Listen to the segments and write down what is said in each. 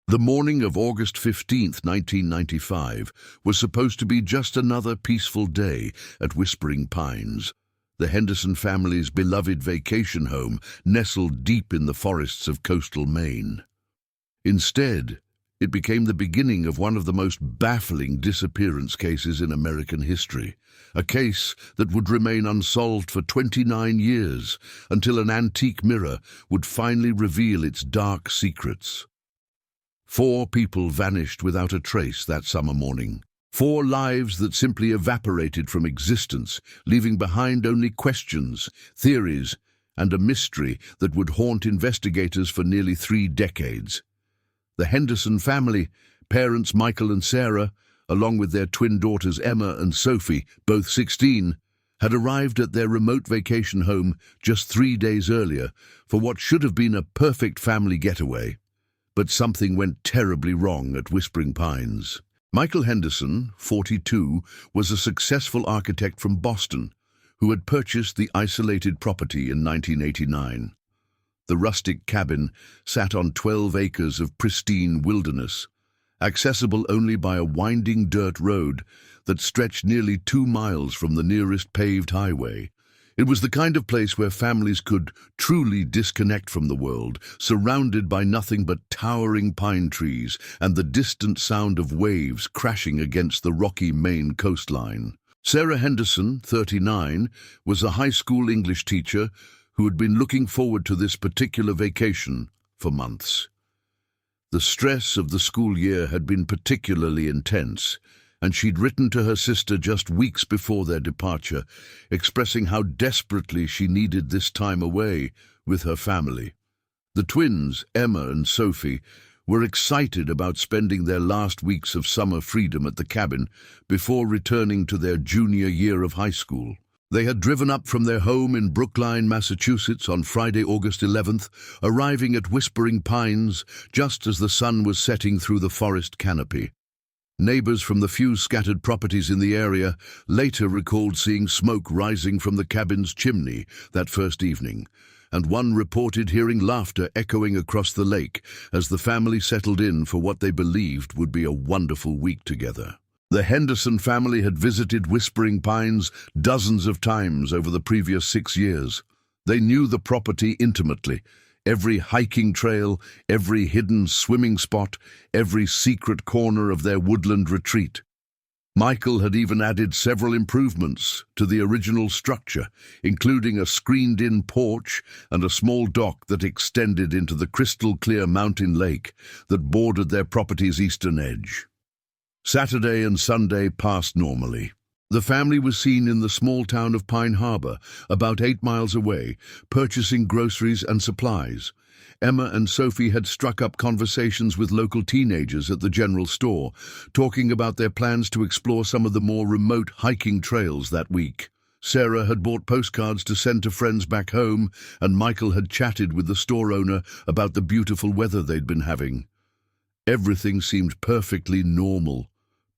The morning of August 15th, 1995, was supposed to be just another peaceful day at Whispering Pines, the Henderson family's beloved vacation home nestled deep in the forests of coastal Maine. Instead, it became the beginning of one of the most baffling disappearance cases in American history, a case that would remain unsolved for 29 years until an antique mirror would finally reveal its dark secrets. 4 people vanished without a trace that summer morning. 4 lives that simply evaporated from existence, leaving behind only questions, theories, and a mystery that would haunt investigators for nearly 3 decades. The Henderson family, parents Michael and Sarah, along with their twin daughters Emma and Sophie, both 16, had arrived at their remote vacation home just 3 days earlier for what should have been a perfect family getaway. But something went terribly wrong at Whispering Pines. Michael Henderson, 42, was a successful architect from Boston who had purchased the isolated property in 1989. The rustic cabin sat on 12 acres of pristine wilderness, accessible only by a winding dirt road that stretched nearly 2 miles from the nearest paved highway. It was the kind of place where families could truly disconnect from the world, surrounded by nothing but towering pine trees and the distant sound of waves crashing against the rocky Maine coastline. Sarah Henderson, 39, was a high school English teacher who had been looking forward to this particular vacation for months. The stress of the school year had been particularly intense, and she'd written to her sister just weeks before their departure, expressing how desperately she needed this time away with her family. The twins, Emma and Sophie, were excited about spending their last weeks of summer freedom at the cabin before returning to their junior year of high school. They had driven up from their home in Brookline, Massachusetts on Friday, August 11th, arriving at Whispering Pines just as the sun was setting through the forest canopy. Neighbors from the few scattered properties in the area later recalled seeing smoke rising from the cabin's chimney that first evening, and one reported hearing laughter echoing across the lake as the family settled in for what they believed would be a wonderful week together. The Henderson family had visited Whispering Pines dozens of times over the previous 6 years. They knew the property intimately. Every hiking trail, every hidden swimming spot, every secret corner of their woodland retreat. Michael had even added several improvements to the original structure, including a screened-in porch and a small dock that extended into the crystal-clear mountain lake that bordered their property's eastern edge. Saturday and Sunday passed normally. The family was seen in the small town of Pine Harbor, about 8 miles away, purchasing groceries and supplies. Emma and Sophie had struck up conversations with local teenagers at the general store, talking about their plans to explore some of the more remote hiking trails that week. Sarah had bought postcards to send to friends back home, and Michael had chatted with the store owner about the beautiful weather they'd been having. Everything seemed perfectly normal,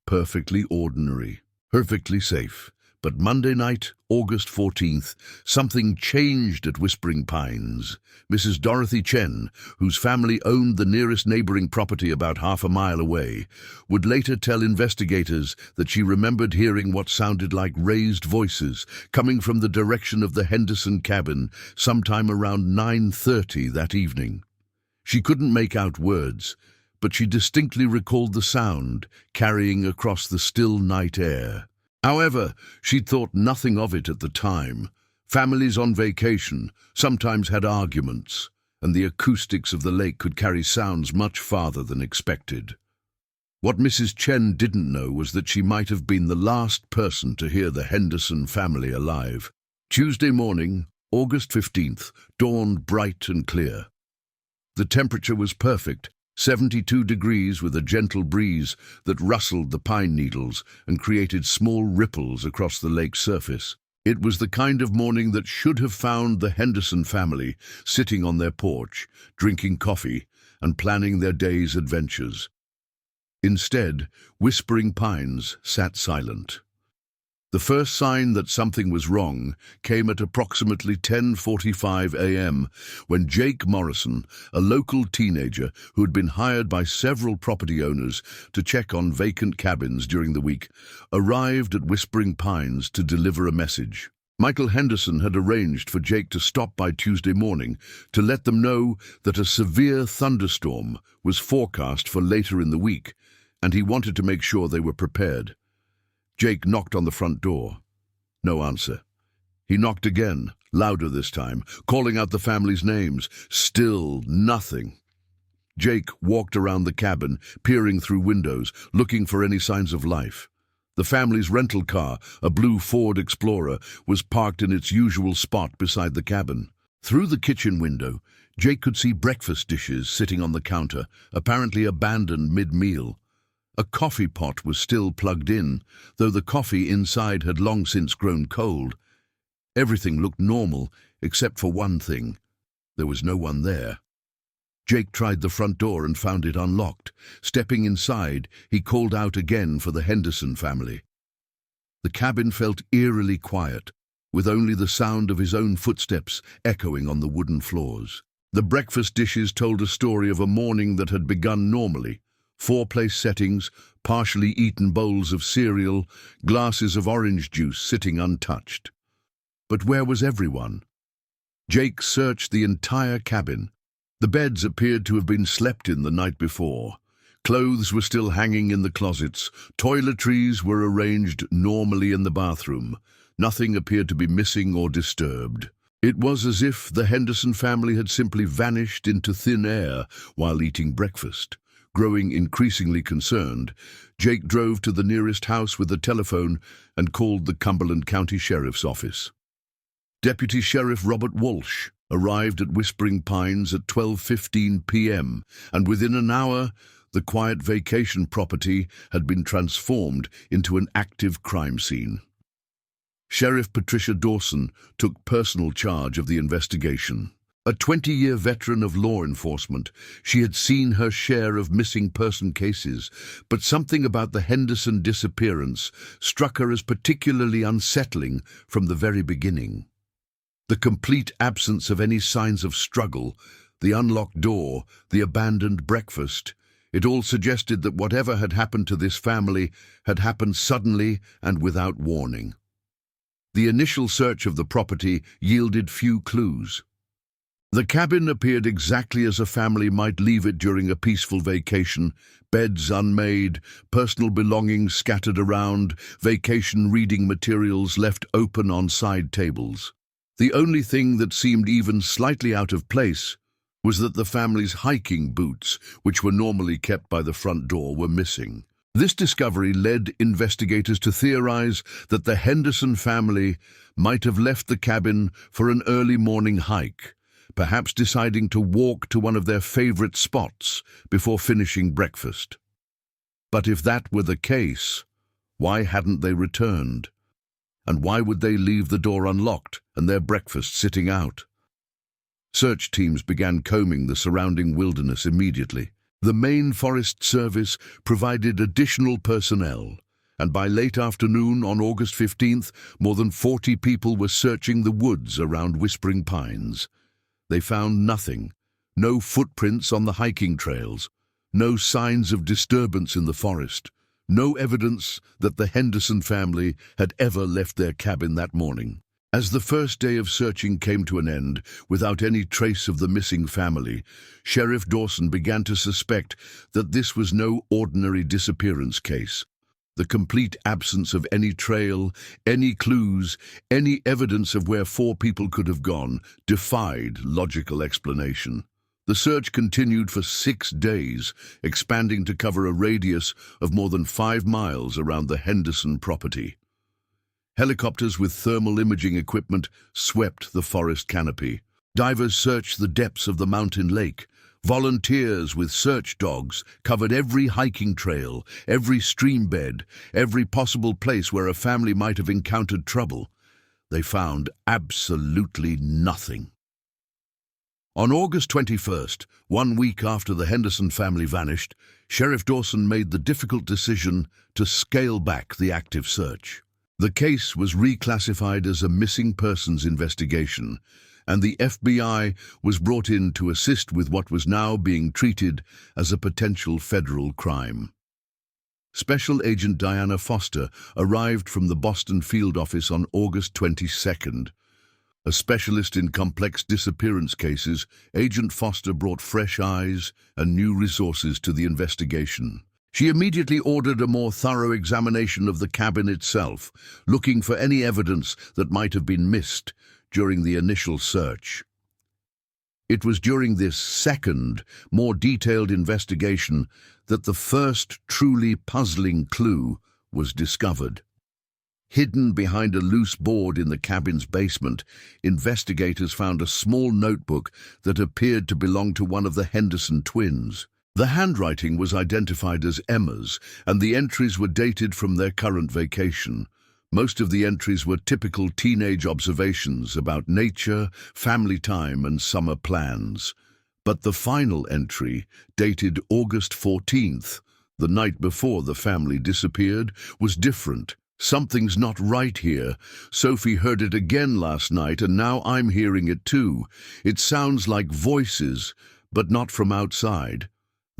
perfectly ordinary. Perfectly safe. But Monday night, August 14th, something changed at Whispering Pines. Mrs. Dorothy Chen, whose family owned the nearest neighboring property about half a mile away, would later tell investigators that she remembered hearing what sounded like raised voices coming from the direction of the Henderson cabin sometime around 9:30 that evening. She couldn't make out words, but she distinctly recalled the sound carrying across the still night air. However, she'd thought nothing of it at the time. Families on vacation sometimes had arguments, and the acoustics of the lake could carry sounds much farther than expected. What Mrs. Chen didn't know was that she might have been the last person to hear the Henderson family alive. Tuesday morning, August 15th, dawned bright and clear. The temperature was perfect, 72 degrees with a gentle breeze that rustled the pine needles and created small ripples across the lake's surface. It was the kind of morning that should have found the Henderson family sitting on their porch, drinking coffee and planning their day's adventures. Instead, Whispering Pines sat silent. The first sign that something was wrong came at approximately 10:45 a.m. when Jake Morrison, a local teenager who had been hired by several property owners to check on vacant cabins during the week, arrived at Whispering Pines to deliver a message. Michael Henderson had arranged for Jake to stop by Tuesday morning to let them know that a severe thunderstorm was forecast for later in the week, and he wanted to make sure they were prepared. Jake knocked on the front door. No answer. He knocked again, louder this time, calling out the family's names. Still nothing. Jake walked around the cabin, peering through windows, looking for any signs of life. The family's rental car, a blue Ford Explorer, was parked in its usual spot beside the cabin. Through the kitchen window, Jake could see breakfast dishes sitting on the counter, apparently abandoned mid-meal. A coffee pot was still plugged in, though the coffee inside had long since grown cold. Everything looked normal, except for one thing. There was no one there. Jake tried the front door and found it unlocked. Stepping inside, he called out again for the Henderson family. The cabin felt eerily quiet, with only the sound of his own footsteps echoing on the wooden floors. The breakfast dishes told a story of a morning that had begun normally. Four-place settings, partially eaten bowls of cereal, glasses of orange juice sitting untouched. But where was everyone? Jake searched the entire cabin. The beds appeared to have been slept in the night before. Clothes were still hanging in the closets. Toiletries were arranged normally in the bathroom. Nothing appeared to be missing or disturbed. It was as if the Henderson family had simply vanished into thin air while eating breakfast. Growing increasingly concerned, Jake drove to the nearest house with a telephone and called the Cumberland County Sheriff's Office. Deputy Sheriff Robert Walsh arrived at Whispering Pines at 12:15 p.m., and within an hour, the quiet vacation property had been transformed into an active crime scene. Sheriff Patricia Dawson took personal charge of the investigation. A 20-year veteran of law enforcement, she had seen her share of missing person cases, but something about the Henderson disappearance struck her as particularly unsettling from the very beginning. The complete absence of any signs of struggle, the unlocked door, the abandoned breakfast, it all suggested that whatever had happened to this family had happened suddenly and without warning. The initial search of the property yielded few clues. The cabin appeared exactly as a family might leave it during a peaceful vacation. Beds unmade, personal belongings scattered around, vacation reading materials left open on side tables. The only thing that seemed even slightly out of place was that the family's hiking boots, which were normally kept by the front door, were missing. This discovery led investigators to theorize that the Henderson family might have left the cabin for an early morning hike, perhaps deciding to walk to one of their favorite spots before finishing breakfast. But if that were the case, why hadn't they returned? And why would they leave the door unlocked and their breakfast sitting out? Search teams began combing the surrounding wilderness immediately. The Maine Forest Service provided additional personnel, and by late afternoon on August 15th, more than 40 people were searching the woods around Whispering Pines. They found nothing, no footprints on the hiking trails, no signs of disturbance in the forest, no evidence that the Henderson family had ever left their cabin that morning. As the first day of searching came to an end without any trace of the missing family, Sheriff Dawson began to suspect that this was no ordinary disappearance case. The complete absence of any trail, any clues, any evidence of where four people could have gone defied logical explanation. The search continued for 6 days, expanding to cover a radius of more than 5 miles around the Henderson property. Helicopters with thermal imaging equipment swept the forest canopy. Divers searched the depths of the mountain lake. Volunteers with search dogs covered every hiking trail, every stream bed, every possible place where a family might have encountered trouble. They found absolutely nothing. On August 21st, 1 week after the Henderson family vanished, Sheriff Dawson made the difficult decision to scale back the active search. The case was reclassified as a missing persons investigation, and the FBI was brought in to assist with what was now being treated as a potential federal crime. Special Agent Diana Foster arrived from the Boston field office on August 22nd. A specialist in complex disappearance cases, Agent Foster brought fresh eyes and new resources to the investigation. She immediately ordered a more thorough examination of the cabin itself, looking for any evidence that might have been missed during the initial search. It was during this second, more detailed investigation that the first truly puzzling clue was discovered. Hidden behind a loose board in the cabin's basement, investigators found a small notebook that appeared to belong to one of the Henderson twins. The handwriting was identified as Emma's, and the entries were dated from their current vacation. Most of the entries were typical teenage observations about nature, family time, and summer plans. But the final entry, dated August 14th, the night before the family disappeared, was different. Something's not right here. Sophie heard it again last night, and now I'm hearing it too. It sounds like voices, but not from outside.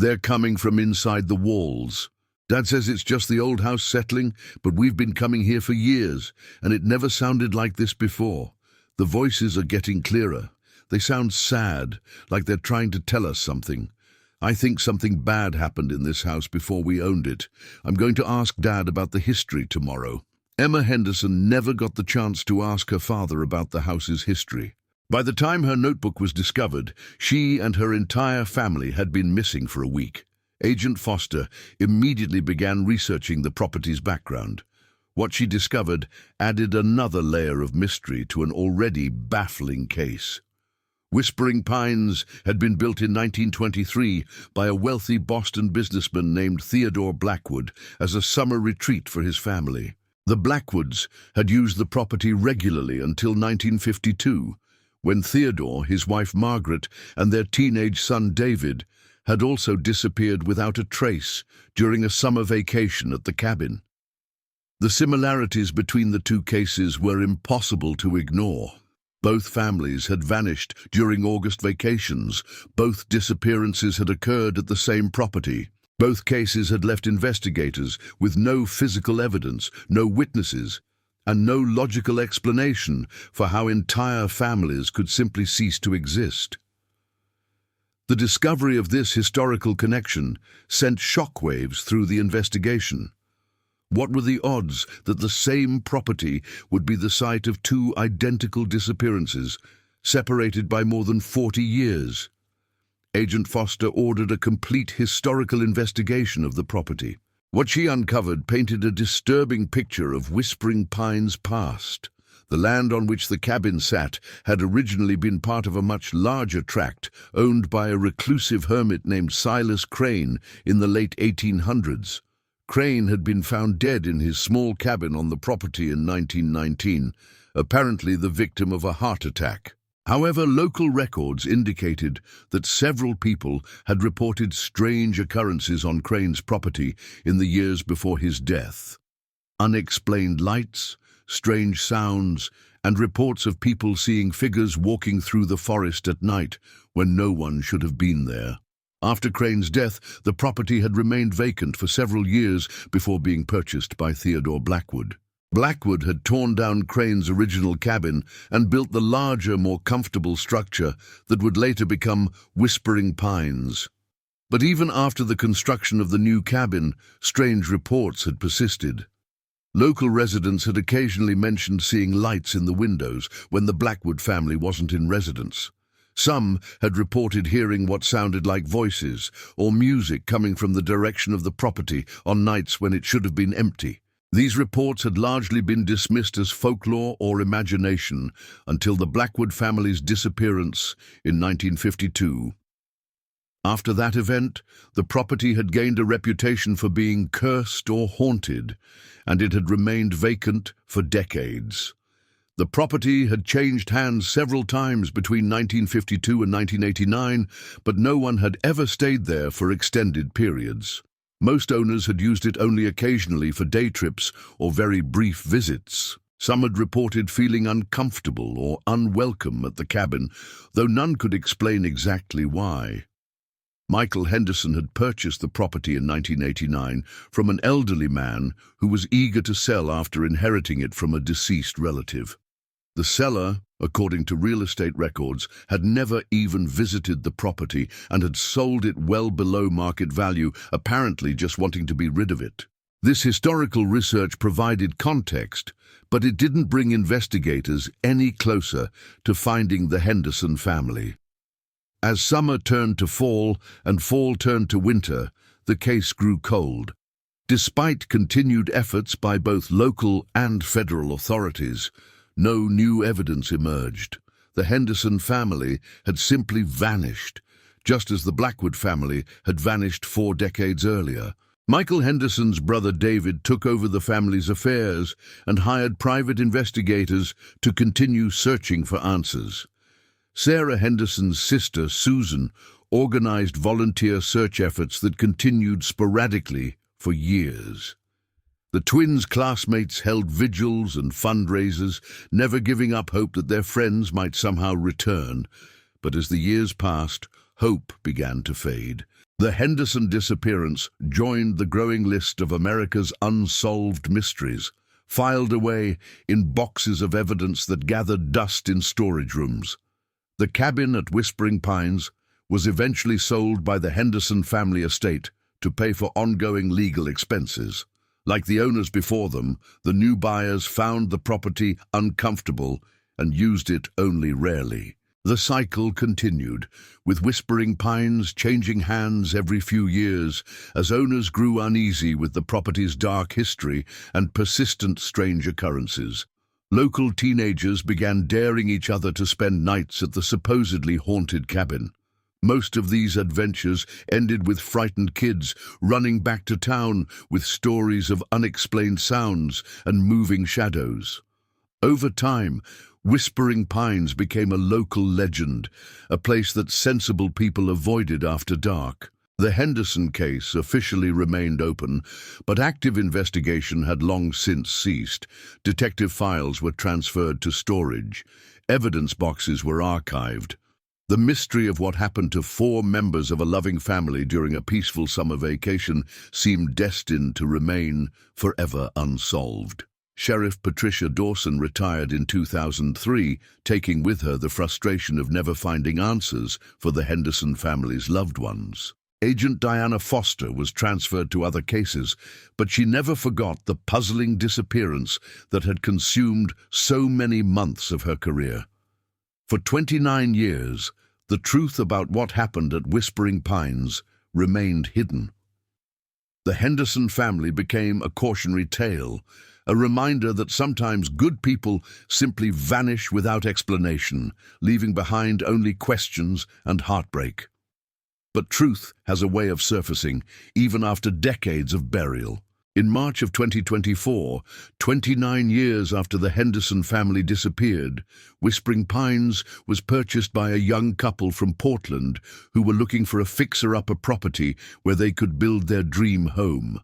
They're coming from inside the walls. Dad says it's just the old house settling, but we've been coming here for years, and it never sounded like this before. The voices are getting clearer. They sound sad, like they're trying to tell us something. I think something bad happened in this house before we owned it. I'm going to ask Dad about the history tomorrow. Emma Henderson never got the chance to ask her father about the house's history. By the time her notebook was discovered, she and her entire family had been missing for a week. Agent Foster immediately began researching the property's background. What she discovered added another layer of mystery to an already baffling case. Whispering Pines had been built in 1923 by a wealthy Boston businessman named Theodore Blackwood as a summer retreat for his family. The Blackwoods had used the property regularly until 1952, when Theodore, his wife Margaret, and their teenage son David had also disappeared without a trace during a summer vacation at the cabin. The similarities between the two cases were impossible to ignore. Both families had vanished during August vacations. Both disappearances had occurred at the same property. Both cases had left investigators with no physical evidence, no witnesses, and no logical explanation for how entire families could simply cease to exist. The discovery of this historical connection sent shockwaves through the investigation. What were the odds that the same property would be the site of two identical disappearances, separated by more than 40 years? Agent Foster ordered a complete historical investigation of the property. What she uncovered painted a disturbing picture of Whispering Pines' past. The land on which the cabin sat had originally been part of a much larger tract owned by a reclusive hermit named Silas Crane in the late 1800s. Crane had been found dead in his small cabin on the property in 1919, apparently the victim of a heart attack. However, local records indicated that several people had reported strange occurrences on Crane's property in the years before his death. Unexplained lights, strange sounds, and reports of people seeing figures walking through the forest at night when no one should have been there. After Crane's death, the property had remained vacant for several years before being purchased by Theodore Blackwood. Blackwood had torn down Crane's original cabin and built the larger, more comfortable structure that would later become Whispering Pines. But even after the construction of the new cabin, strange reports had persisted. Local residents had occasionally mentioned seeing lights in the windows when the Blackwood family wasn't in residence. Some had reported hearing what sounded like voices or music coming from the direction of the property on nights when it should have been empty. These reports had largely been dismissed as folklore or imagination until the Blackwood family's disappearance in 1952. After that event, the property had gained a reputation for being cursed or haunted, and it had remained vacant for decades. The property had changed hands several times between 1952 and 1989, but no one had ever stayed there for extended periods. Most owners had used it only occasionally for day trips or very brief visits. Some had reported feeling uncomfortable or unwelcome at the cabin, though none could explain exactly why. Michael Henderson had purchased the property in 1989 from an elderly man who was eager to sell after inheriting it from a deceased relative. The seller, according to real estate records, had never even visited the property and had sold it well below market value, apparently just wanting to be rid of it. This historical research provided context, but it didn't bring investigators any closer to finding the Henderson family. As summer turned to fall and fall turned to winter, the case grew cold. Despite continued efforts by both local and federal authorities, no new evidence emerged. The Henderson family had simply vanished, just as the Blackwood family had vanished 4 decades earlier. Michael Henderson's brother David took over the family's affairs and hired private investigators to continue searching for answers. Sarah Henderson's sister, Susan, organized volunteer search efforts that continued sporadically for years. The twins' classmates held vigils and fundraisers, never giving up hope that their friends might somehow return. But as the years passed, hope began to fade. The Henderson disappearance joined the growing list of America's unsolved mysteries, filed away in boxes of evidence that gathered dust in storage rooms. The cabin at Whispering Pines was eventually sold by the Henderson family estate to pay for ongoing legal expenses. Like the owners before them, the new buyers found the property uncomfortable and used it only rarely. The cycle continued, with Whispering Pines changing hands every few years as owners grew uneasy with the property's dark history and persistent strange occurrences. Local teenagers began daring each other to spend nights at the supposedly haunted cabin. Most of these adventures ended with frightened kids running back to town with stories of unexplained sounds and moving shadows. Over time, Whispering Pines became a local legend, a place that sensible people avoided after dark. The Henderson case officially remained open, but active investigation had long since ceased. Detective files were transferred to storage. Evidence boxes were archived. The mystery of what happened to 4 members of a loving family during a peaceful summer vacation seemed destined to remain forever unsolved. Sheriff Patricia Dawson retired in 2003, taking with her the frustration of never finding answers for the Henderson family's loved ones. Agent Diana Foster was transferred to other cases, but she never forgot the puzzling disappearance that had consumed so many months of her career. For 29 years, the truth about what happened at Whispering Pines remained hidden. The Henderson family became a cautionary tale, a reminder that sometimes good people simply vanish without explanation, leaving behind only questions and heartbreak. But truth has a way of surfacing, even after decades of burial. In March of 2024, 29 years after the Henderson family disappeared, Whispering Pines was purchased by a young couple from Portland who were looking for a fixer-upper property where they could build their dream home.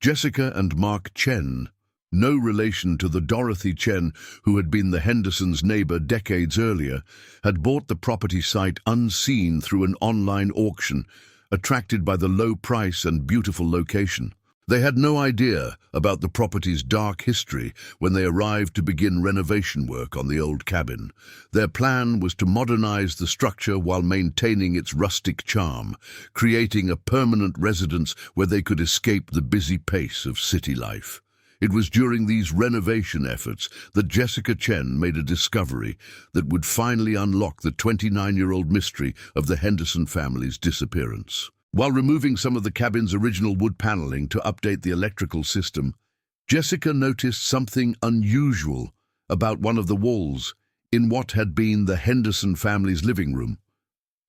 Jessica and Mark Chen, no relation to the Dorothy Chen who had been the Hendersons' neighbor decades earlier, had bought the property site unseen through an online auction, attracted by the low price and beautiful location. They had no idea about the property's dark history when they arrived to begin renovation work on the old cabin. Their plan was to modernize the structure while maintaining its rustic charm, creating a permanent residence where they could escape the busy pace of city life. It was during these renovation efforts that Jessica Chen made a discovery that would finally unlock the 29-year-old mystery of the Henderson family's disappearance. While removing some of the cabin's original wood paneling to update the electrical system, Jessica noticed something unusual about one of the walls in what had been the Henderson family's living room.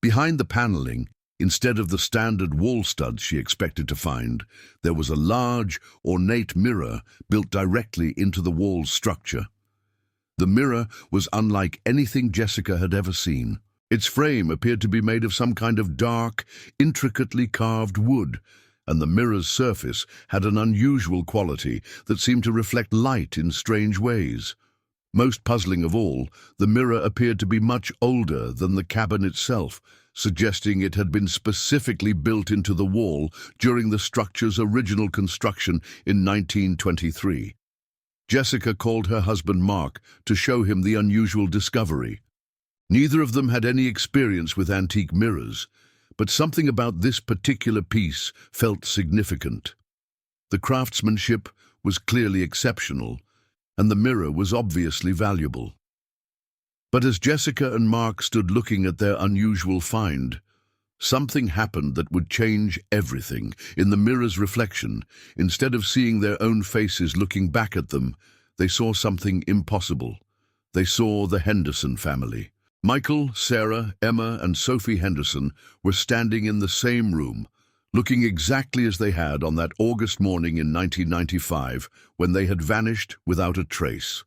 Behind the paneling, instead of the standard wall studs she expected to find, there was a large, ornate mirror built directly into the wall's structure. The mirror was unlike anything Jessica had ever seen. Its frame appeared to be made of some kind of dark, intricately carved wood, and the mirror's surface had an unusual quality that seemed to reflect light in strange ways. Most puzzling of all, the mirror appeared to be much older than the cabin itself, suggesting it had been specifically built into the wall during the structure's original construction in 1923. Jessica called her husband Mark to show him the unusual discovery. Neither of them had any experience with antique mirrors, but something about this particular piece felt significant. The craftsmanship was clearly exceptional, and the mirror was obviously valuable. But as Jessica and Mark stood looking at their unusual find, something happened that would change everything. In the mirror's reflection, instead of seeing their own faces looking back at them, they saw something impossible. They saw the Henderson family. Michael, Sarah, Emma, and Sophie Henderson were standing in the same room, looking exactly as they had on that August morning in 1995, when they had vanished without a trace.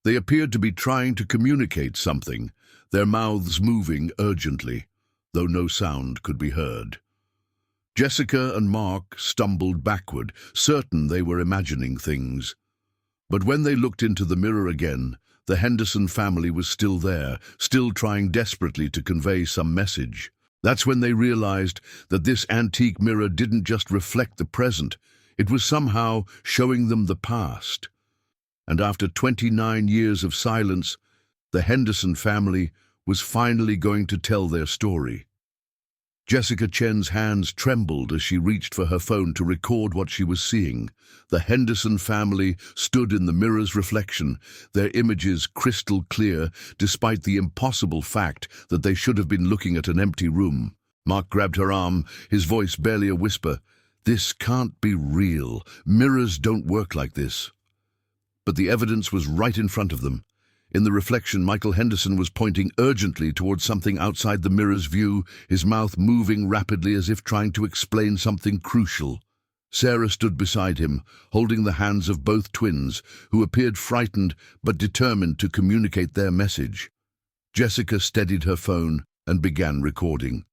They appeared to be trying to communicate something, their mouths moving urgently, though no sound could be heard. Jessica and Mark stumbled backward, certain they were imagining things. But when they looked into the mirror again, the Henderson family was still there, still trying desperately to convey some message. That's when they realized that this antique mirror didn't just reflect the present, it was somehow showing them the past. And after 29 years of silence, the Henderson family was finally going to tell their story. Jessica Chen's hands trembled as she reached for her phone to record what she was seeing. The Henderson family stood in the mirror's reflection, their images crystal clear, despite the impossible fact that they should have been looking at an empty room. Mark grabbed her arm, his voice barely a whisper. "This can't be real. Mirrors don't work like this." But the evidence was right in front of them. In the reflection, Michael Henderson was pointing urgently towards something outside the mirror's view, his mouth moving rapidly as if trying to explain something crucial. Sarah stood beside him, holding the hands of both twins, who appeared frightened but determined to communicate their message. Jessica steadied her phone and began recording.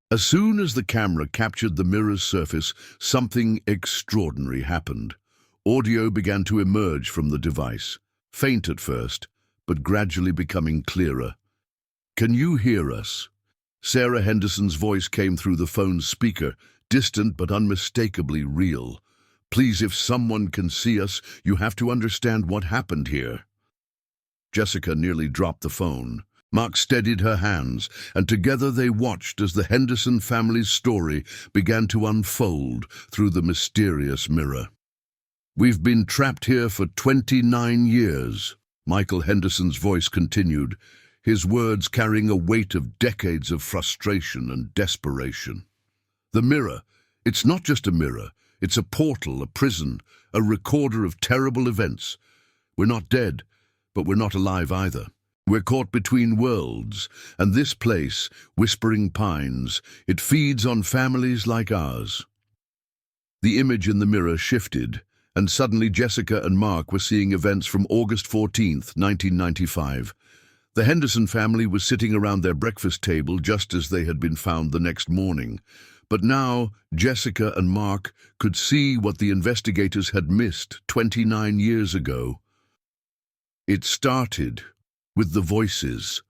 As soon as the camera captured the mirror's surface, something extraordinary happened. Audio began to emerge from the device. Faint at first, but gradually becoming clearer. "Can you hear us?" Sarah Henderson's voice came through the phone's speaker, distant but unmistakably real. "Please, if someone can see us, you have to understand what happened here." Jessica nearly dropped the phone. Mark steadied her hands, and together they watched as the Henderson family's story began to unfold through the mysterious mirror. "We've been trapped here for 29 years, Michael Henderson's voice continued, his words carrying a weight of decades of frustration and desperation. "The mirror, it's not just a mirror, it's a portal, a prison, a recorder of terrible events. We're not dead, but we're not alive either. We're caught between worlds, and this place, Whispering Pines, it feeds on families like ours." The image in the mirror shifted, and suddenly Jessica and Mark were seeing events from August 14th, 1995. The Henderson family was sitting around their breakfast table just as they had been found the next morning. But now Jessica and Mark could see what the investigators had missed 29 years ago. It started with the voices.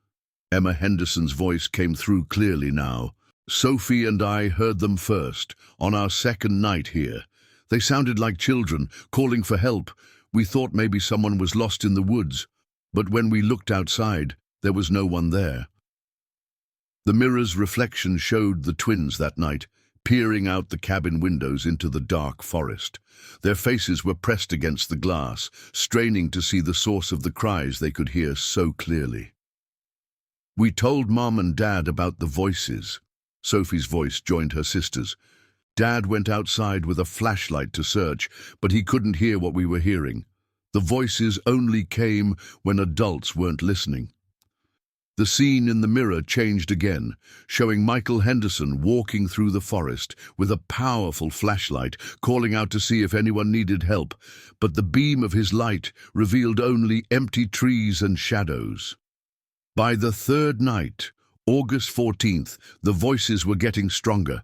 Emma Henderson's voice came through clearly now. "Sophie and I heard them first, on our second night here. They sounded like children, calling for help. We thought maybe someone was lost in the woods, but when we looked outside, there was no one there." The mirror's reflection showed the twins that night, peering out the cabin windows into the dark forest. Their faces were pressed against the glass, straining to see the source of the cries they could hear so clearly. "We told Mom and Dad about the voices." Sophie's voice joined her sister's. "Dad went outside with a flashlight to search, but he couldn't hear what we were hearing. The voices only came when adults weren't listening." The scene in the mirror changed again, showing Michael Henderson walking through the forest with a powerful flashlight, calling out to see if anyone needed help, but the beam of his light revealed only empty trees and shadows. By the third night, August 14th, the voices were getting stronger.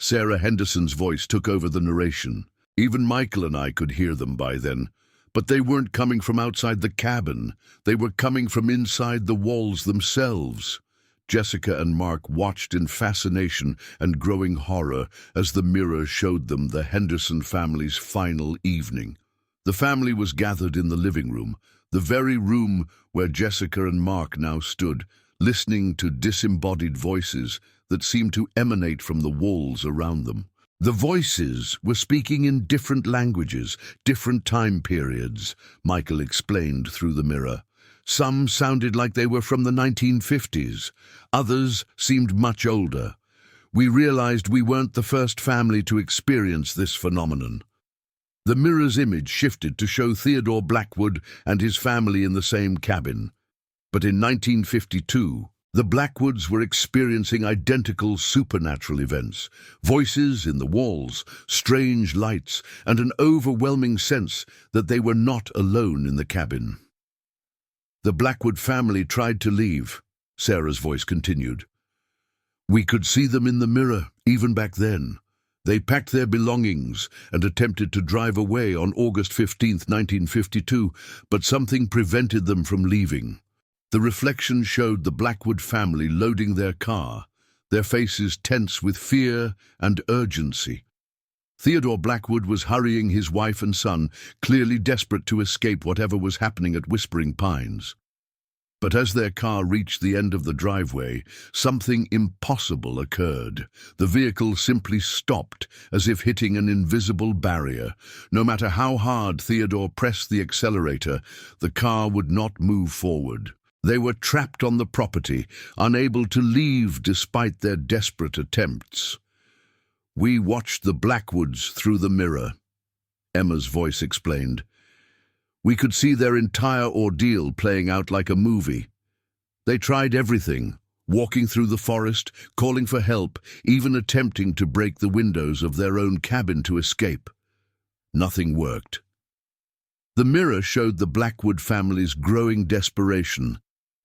Sarah Henderson's voice took over the narration. Even Michael and I could hear them by then. But they weren't coming from outside the cabin. They were coming from inside the walls themselves. Jessica and Mark watched in fascination and growing horror as the mirror showed them the Henderson family's final evening. The family was gathered in the living room, the very room where Jessica and Mark now stood, listening to disembodied voices that seemed to emanate from the walls around them. The voices were speaking in different languages, different time periods, Michael explained through the mirror. Some sounded like they were from the 1950s. Others seemed much older. We realized we weren't the first family to experience this phenomenon. The mirror's image shifted to show Theodore Blackwood and his family in the same cabin. But in 1952, the Blackwoods were experiencing identical supernatural events, voices in the walls, strange lights, and an overwhelming sense that they were not alone in the cabin. The Blackwood family tried to leave, Sarah's voice continued. We could see them in the mirror, even back then. They packed their belongings and attempted to drive away on August 15, 1952, but something prevented them from leaving. The reflection showed the Blackwood family loading their car, their faces tense with fear and urgency. Theodore Blackwood was hurrying his wife and son, clearly desperate to escape whatever was happening at Whispering Pines. But as their car reached the end of the driveway, something impossible occurred. The vehicle simply stopped, as if hitting an invisible barrier. No matter how hard Theodore pressed the accelerator, the car would not move forward. They were trapped on the property, unable to leave despite their desperate attempts. We watched the Blackwoods through the mirror, Emma's voice explained. We could see their entire ordeal playing out like a movie. They tried everything, walking through the forest, calling for help, even attempting to break the windows of their own cabin to escape. Nothing worked. The mirror showed the Blackwood family's growing desperation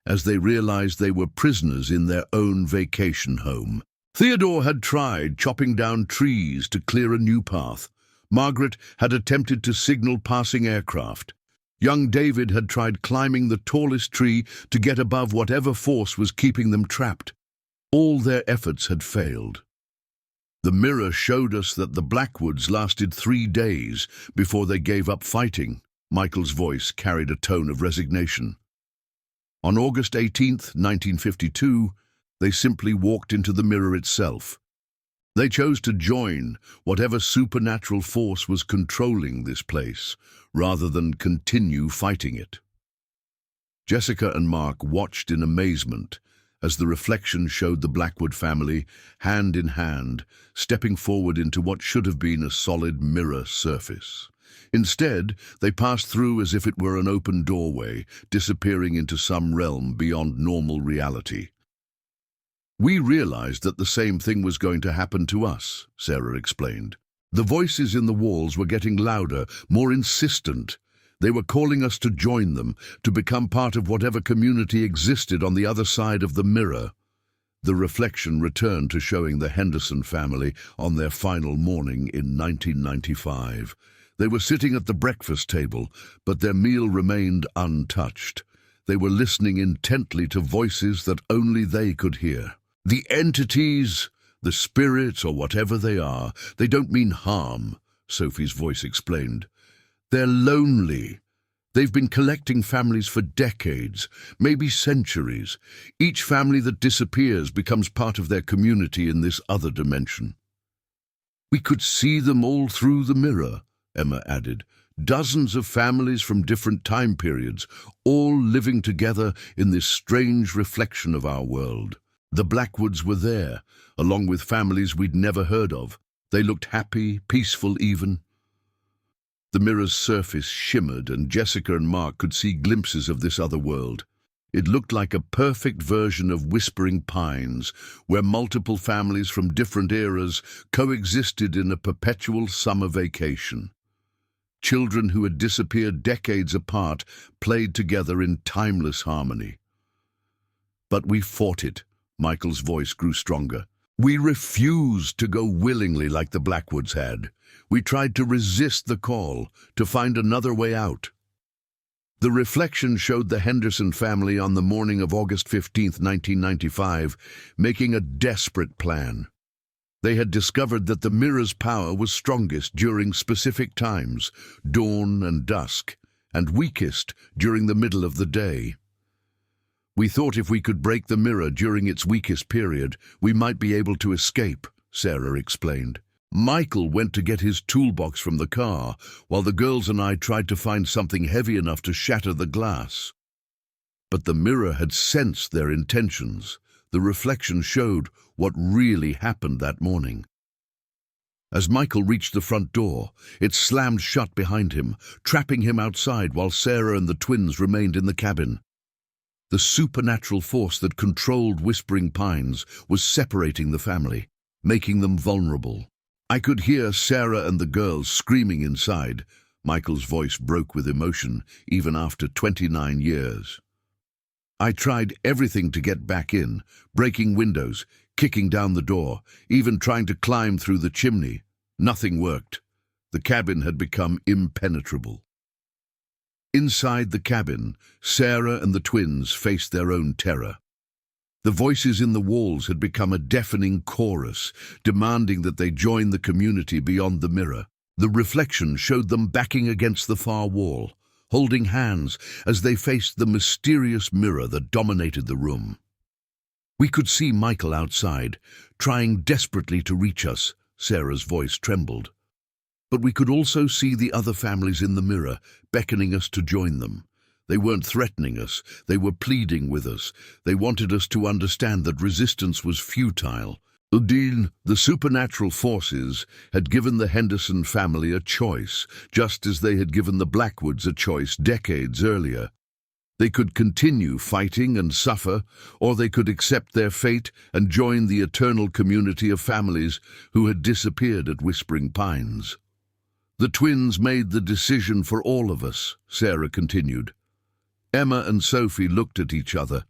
as they realized they were prisoners in their own vacation home. Theodore had tried chopping down trees to clear a new path. Margaret had attempted to signal passing aircraft. Young David had tried climbing the tallest tree to get above whatever force was keeping them trapped. All their efforts had failed. The mirror showed us that the Blackwoods lasted 3 days before they gave up fighting. Michael's voice carried a tone of resignation. On August 18, 1952, they simply walked into the mirror itself. They chose to join whatever supernatural force was controlling this place, rather than continue fighting it. Jessica and Mark watched in amazement as the reflection showed the Blackwood family, hand in hand, stepping forward into what should have been a solid mirror surface. Instead, they passed through as if it were an open doorway, disappearing into some realm beyond normal reality. We realized that the same thing was going to happen to us, Sarah explained. The voices in the walls were getting louder, more insistent. They were calling us to join them, to become part of whatever community existed on the other side of the mirror. The reflection returned to showing the Henderson family on their final morning in 1995. They were sitting at the breakfast table, but their meal remained untouched. They were listening intently to voices that only they could hear. The entities, the spirits, or whatever they are, they don't mean harm, Sophie's voice explained. They're lonely. They've been collecting families for decades, maybe centuries. Each family that disappears becomes part of their community in this other dimension. We could see them all through the mirror, Emma added. Dozens of families from different time periods, all living together in this strange reflection of our world. The Blackwoods were there, along with families we'd never heard of. They looked happy, peaceful even. The mirror's surface shimmered, and Jessica and Mark could see glimpses of this other world. It looked like a perfect version of Whispering Pines, where multiple families from different eras coexisted in a perpetual summer vacation. Children who had disappeared decades apart played together in timeless harmony. But we fought it. Michael's voice grew stronger. We refused to go willingly like the Blackwoods had. We tried to resist the call, to find another way out. The reflection showed the Henderson family on the morning of August 15th, 1995, making a desperate plan. They had discovered that the mirror's power was strongest during specific times, dawn and dusk, and weakest during the middle of the day. We thought if we could break the mirror during its weakest period, we might be able to escape, Sarah explained. Michael went to get his toolbox from the car, while the girls and I tried to find something heavy enough to shatter the glass. But the mirror had sensed their intentions. The reflection showed what really happened that morning. As Michael reached the front door, it slammed shut behind him, trapping him outside while Sarah and the twins remained in the cabin. The supernatural force that controlled Whispering Pines was separating the family, making them vulnerable. I could hear Sarah and the girls screaming inside. Michael's voice broke with emotion, even after 29 years. I tried everything to get back in, breaking windows, kicking down the door, even trying to climb through the chimney. Nothing worked. The cabin had become impenetrable. Inside the cabin, Sarah and the twins faced their own terror. The voices in the walls had become a deafening chorus, demanding that they join the community beyond the mirror. The reflection showed them backing against the far wall, holding hands as they faced the mysterious mirror that dominated the room. We could see Michael outside, trying desperately to reach us. Sarah's voice trembled. But we could also see the other families in the mirror, beckoning us to join them. They weren't threatening us, they were pleading with us. They wanted us to understand that resistance was futile. Udine, the supernatural forces, had given the Henderson family a choice, just as they had given the Blackwoods a choice decades earlier. They could continue fighting and suffer, or they could accept their fate and join the eternal community of families who had disappeared at Whispering Pines. The twins made the decision for all of us, Sarah continued. Emma and Sophie looked at each other,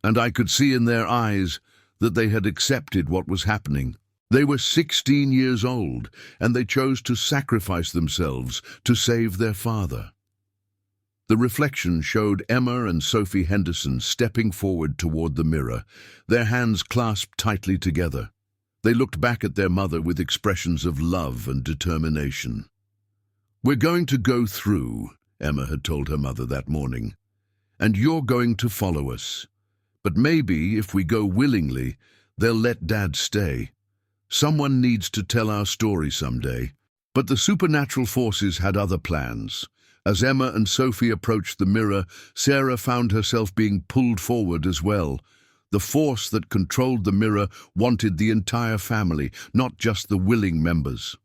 and I could see in their eyes that they had accepted what was happening. They were 16 years old, and they chose to sacrifice themselves to save their father. The reflection showed Emma and Sophie Henderson stepping forward toward the mirror, their hands clasped tightly together. They looked back at their mother with expressions of love and determination. "We're going to go through," Emma had told her mother that morning, "and you're going to follow us. But maybe, if we go willingly, they'll let Dad stay. Someone needs to tell our story someday." But the supernatural forces had other plans. As Emma and Sophie approached the mirror, Sarah found herself being pulled forward as well. The force that controlled the mirror wanted the entire family, not just the willing members.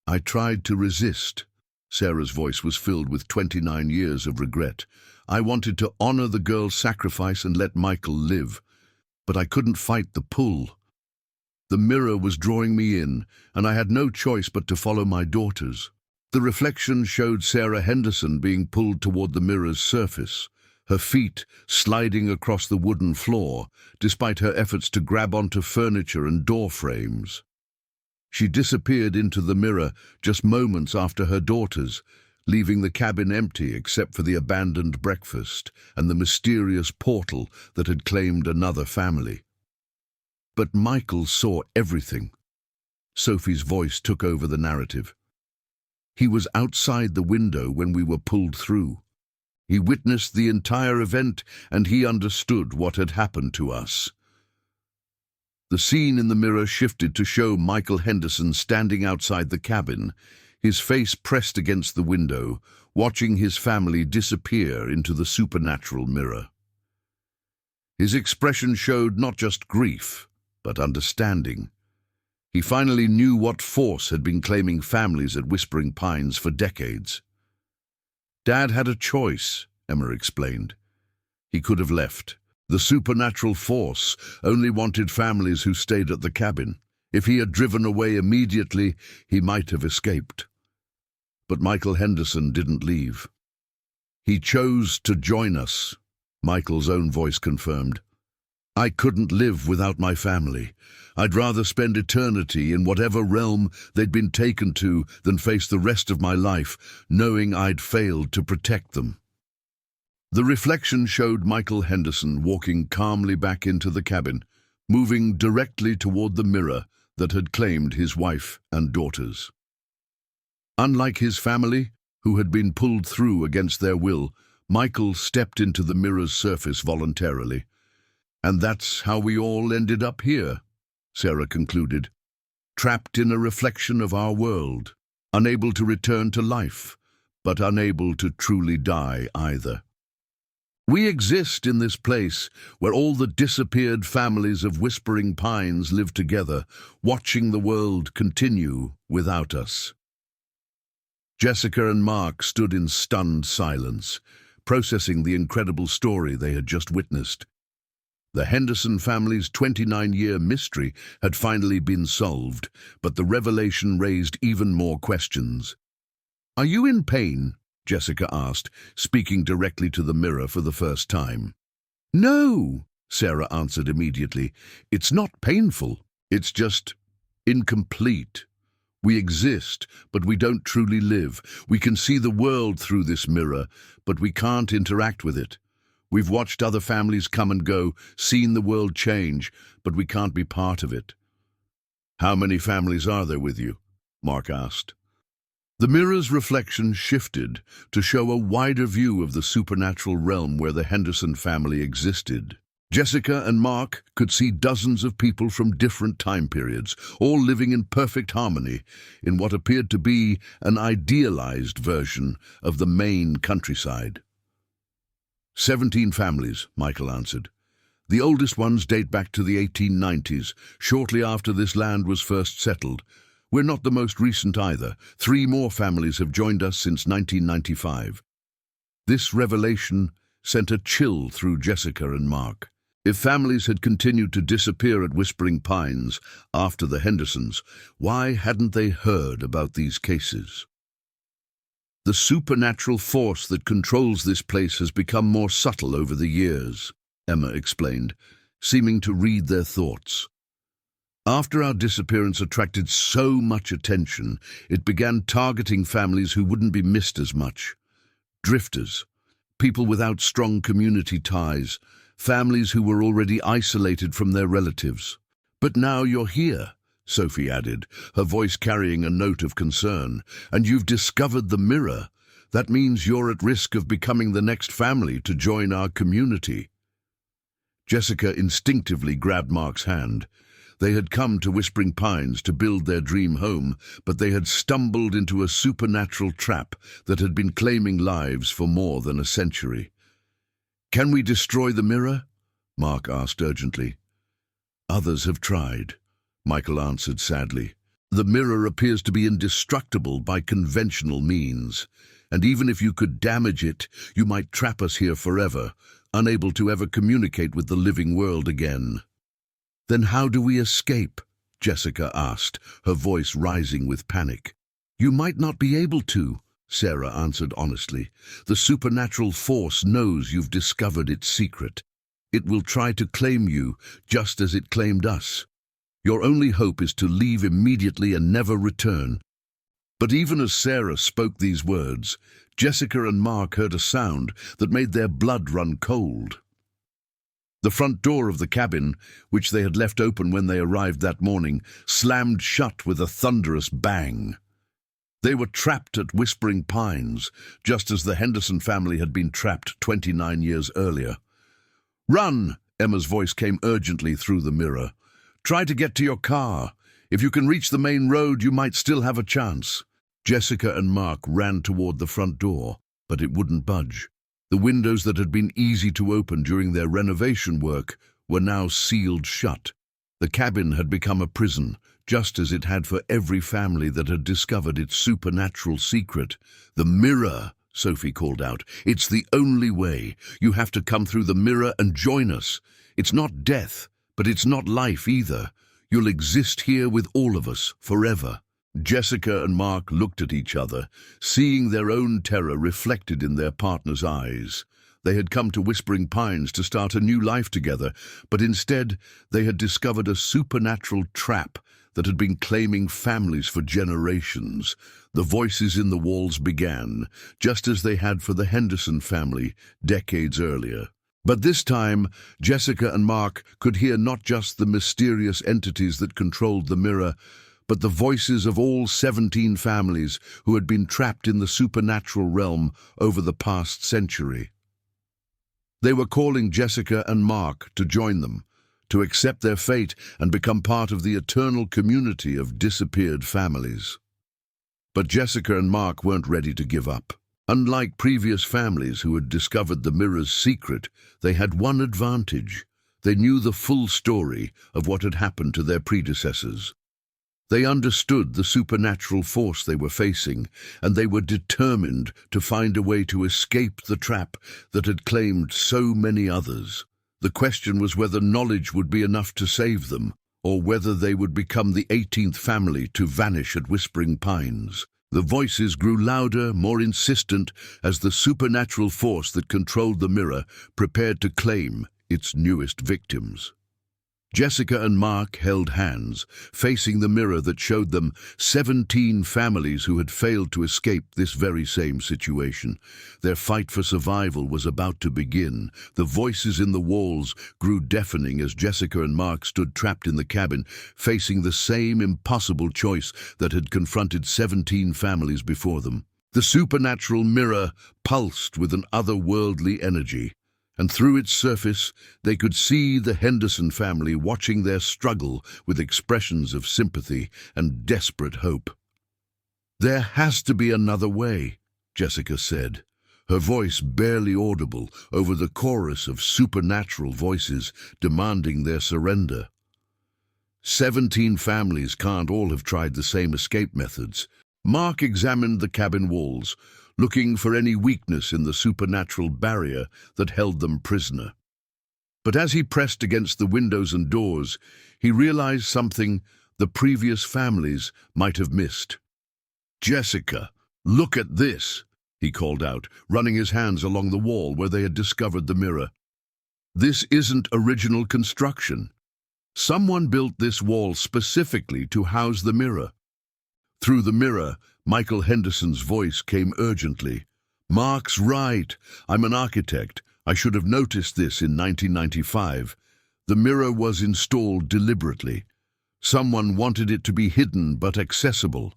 I tried to resist. Sarah's voice was filled with 29 years of regret. I wanted to honor the girl's sacrifice and let Michael live, but I couldn't fight the pull. The mirror was drawing me in, and I had no choice but to follow my daughters. The reflection showed Sarah Henderson being pulled toward the mirror's surface, her feet sliding across the wooden floor, despite her efforts to grab onto furniture and door frames. She disappeared into the mirror just moments after her daughters, leaving the cabin empty except for the abandoned breakfast and the mysterious portal that had claimed another family. But Michael saw everything. Sophie's voice took over the narrative. He was outside the window when we were pulled through. He witnessed the entire event, and he understood what had happened to us. The scene in the mirror shifted to show Michael Henderson standing outside the cabin, his face pressed against the window, watching his family disappear into the supernatural mirror. His expression showed not just grief, but understanding. He finally knew what force had been claiming families at Whispering Pines for decades. "Dad had a choice," Emma explained. "He could have left. The supernatural force only wanted families who stayed at the cabin. If he had driven away immediately, he might have escaped. But Michael Henderson didn't leave. He chose to join us," Michael's own voice confirmed. I couldn't live without my family. I'd rather spend eternity in whatever realm they'd been taken to than face the rest of my life knowing I'd failed to protect them. The reflection showed Michael Henderson walking calmly back into the cabin, moving directly toward the mirror that had claimed his wife and daughters. Unlike his family, who had been pulled through against their will, Michael stepped into the mirror's surface voluntarily. And that's how we all ended up here, Sarah concluded, trapped in a reflection of our world, unable to return to life, but unable to truly die either. We exist in this place where all the disappeared families of Whispering Pines live together, watching the world continue without us. Jessica and Mark stood in stunned silence, processing the incredible story they had just witnessed. The Henderson family's 29-year mystery had finally been solved, but the revelation raised even more questions. "Are you in pain?" Jessica asked, speaking directly to the mirror for the first time. "No," Sarah answered immediately. "It's not painful. It's just incomplete. We exist, but we don't truly live. We can see the world through this mirror, but we can't interact with it. We've watched other families come and go, seen the world change, but we can't be part of it." "How many families are there with you?" Mark asked. The mirror's reflection shifted to show a wider view of the supernatural realm where the Henderson family existed. Jessica and Mark could see dozens of people from different time periods, all living in perfect harmony in what appeared to be an idealized version of the Maine countryside. 17 families, Michael answered. The oldest ones date back to the 1890s, shortly after this land was first settled. We're not the most recent either. 3 more families have joined us since 1995. This revelation sent a chill through Jessica and Mark. If families had continued to disappear at Whispering Pines after the Hendersons, why hadn't they heard about these cases? "The supernatural force that controls this place has become more subtle over the years," Emma explained, seeming to read their thoughts. "After our disappearance attracted so much attention, it began targeting families who wouldn't be missed as much. Drifters, people without strong community ties, families who were already isolated from their relatives. But now you're here," Sophie added, her voice carrying a note of concern, "and you've discovered the mirror. That means you're at risk of becoming the next family to join our community." Jessica instinctively grabbed Mark's hand. They had come to Whispering Pines to build their dream home, but they had stumbled into a supernatural trap that had been claiming lives for more than a century. "Can we destroy the mirror?" Mark asked urgently. "Others have tried," Michael answered sadly. "The mirror appears to be indestructible by conventional means, and even if you could damage it, you might trap us here forever, unable to ever communicate with the living world again." "Then how do we escape?" Jessica asked, her voice rising with panic. "You might not be able to," Sarah answered honestly. "The supernatural force knows you've discovered its secret. It will try to claim you, just as it claimed us. Your only hope is to leave immediately and never return." But even as Sarah spoke these words, Jessica and Mark heard a sound that made their blood run cold. The front door of the cabin, which they had left open when they arrived that morning, slammed shut with a thunderous bang. They were trapped at Whispering Pines, just as the Henderson family had been trapped 29 years earlier. "Run!" Emma's voice came urgently through the mirror. "Try to get to your car. If you can reach the main road, you might still have a chance." Jessica and Mark ran toward the front door, but it wouldn't budge. The windows that had been easy to open during their renovation work were now sealed shut. The cabin had become a prison, just as it had for every family that had discovered its supernatural secret. "The mirror," Sophie called out. "It's the only way. You have to come through the mirror and join us. It's not death, but it's not life either. You'll exist here with all of us, forever." Jessica and Mark looked at each other, seeing their own terror reflected in their partner's eyes. They had come to Whispering Pines to start a new life together, but instead they had discovered a supernatural trap that had been claiming families for generations. The voices in the walls began, just as they had for the Henderson family decades earlier. But this time, Jessica and Mark could hear not just the mysterious entities that controlled the mirror, but the voices of all 17 families who had been trapped in the supernatural realm over the past century. They were calling Jessica and Mark to join them, to accept their fate and become part of the eternal community of disappeared families. But Jessica and Mark weren't ready to give up. Unlike previous families who had discovered the mirror's secret, they had one advantage. They knew the full story of what had happened to their predecessors. They understood the supernatural force they were facing, and they were determined to find a way to escape the trap that had claimed so many others. The question was whether knowledge would be enough to save them, or whether they would become the 18th family to vanish at Whispering Pines. The voices grew louder, more insistent, as the supernatural force that controlled the mirror prepared to claim its newest victims. Jessica and Mark held hands, facing the mirror that showed them 17 families who had failed to escape this very same situation. Their fight for survival was about to begin. The voices in the walls grew deafening as Jessica and Mark stood trapped in the cabin, facing the same impossible choice that had confronted 17 families before them. The supernatural mirror pulsed with an otherworldly energy, and through its surface they could see the Henderson family watching their struggle with expressions of sympathy and desperate hope. "There has to be another way," Jessica said, her voice barely audible over the chorus of supernatural voices demanding their surrender. 17 families can't all have tried the same escape methods. Mark examined the cabin walls, looking for any weakness in the supernatural barrier that held them prisoner. But as he pressed against the windows and doors, he realized something the previous families might have missed. "Jessica, look at this," he called out, running his hands along the wall where they had discovered the mirror. "This isn't original construction. Someone built this wall specifically to house the mirror." Through the mirror, Michael Henderson's voice came urgently. "Mark's right. I'm an architect. I should have noticed this in 1995. The mirror was installed deliberately. Someone wanted it to be hidden but accessible."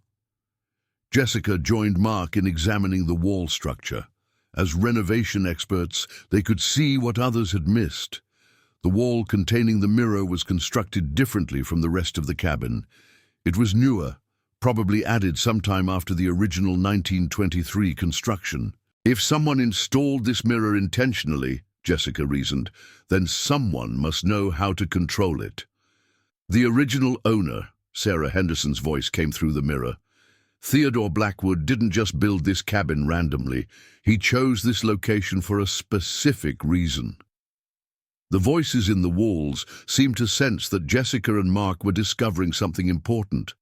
Jessica joined Mark in examining the wall structure. As renovation experts, they could see what others had missed. The wall containing the mirror was constructed differently from the rest of the cabin. It was newer, probably added sometime after the original 1923 construction. If someone installed this mirror intentionally, Jessica reasoned, then someone must know how to control it. The original owner, Sarah Henderson's voice came through the mirror. Theodore Blackwood didn't just build this cabin randomly. He chose this location for a specific reason. The voices in the walls seemed to sense that Jessica and Mark were discovering something important.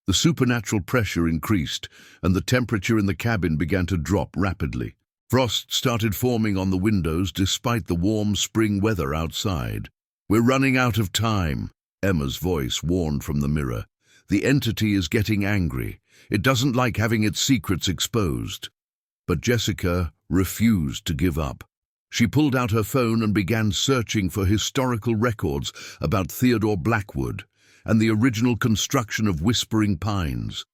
The supernatural pressure increased, and the temperature in the cabin began to drop rapidly. Frost started forming on the windows despite the warm spring weather outside. "We're running out of time," Emma's voice warned from the mirror. "The entity is getting angry. It doesn't like having its secrets exposed." But Jessica refused to give up. She pulled out her phone and began searching for historical records about Theodore Blackwood and the original construction of Whispering Pines.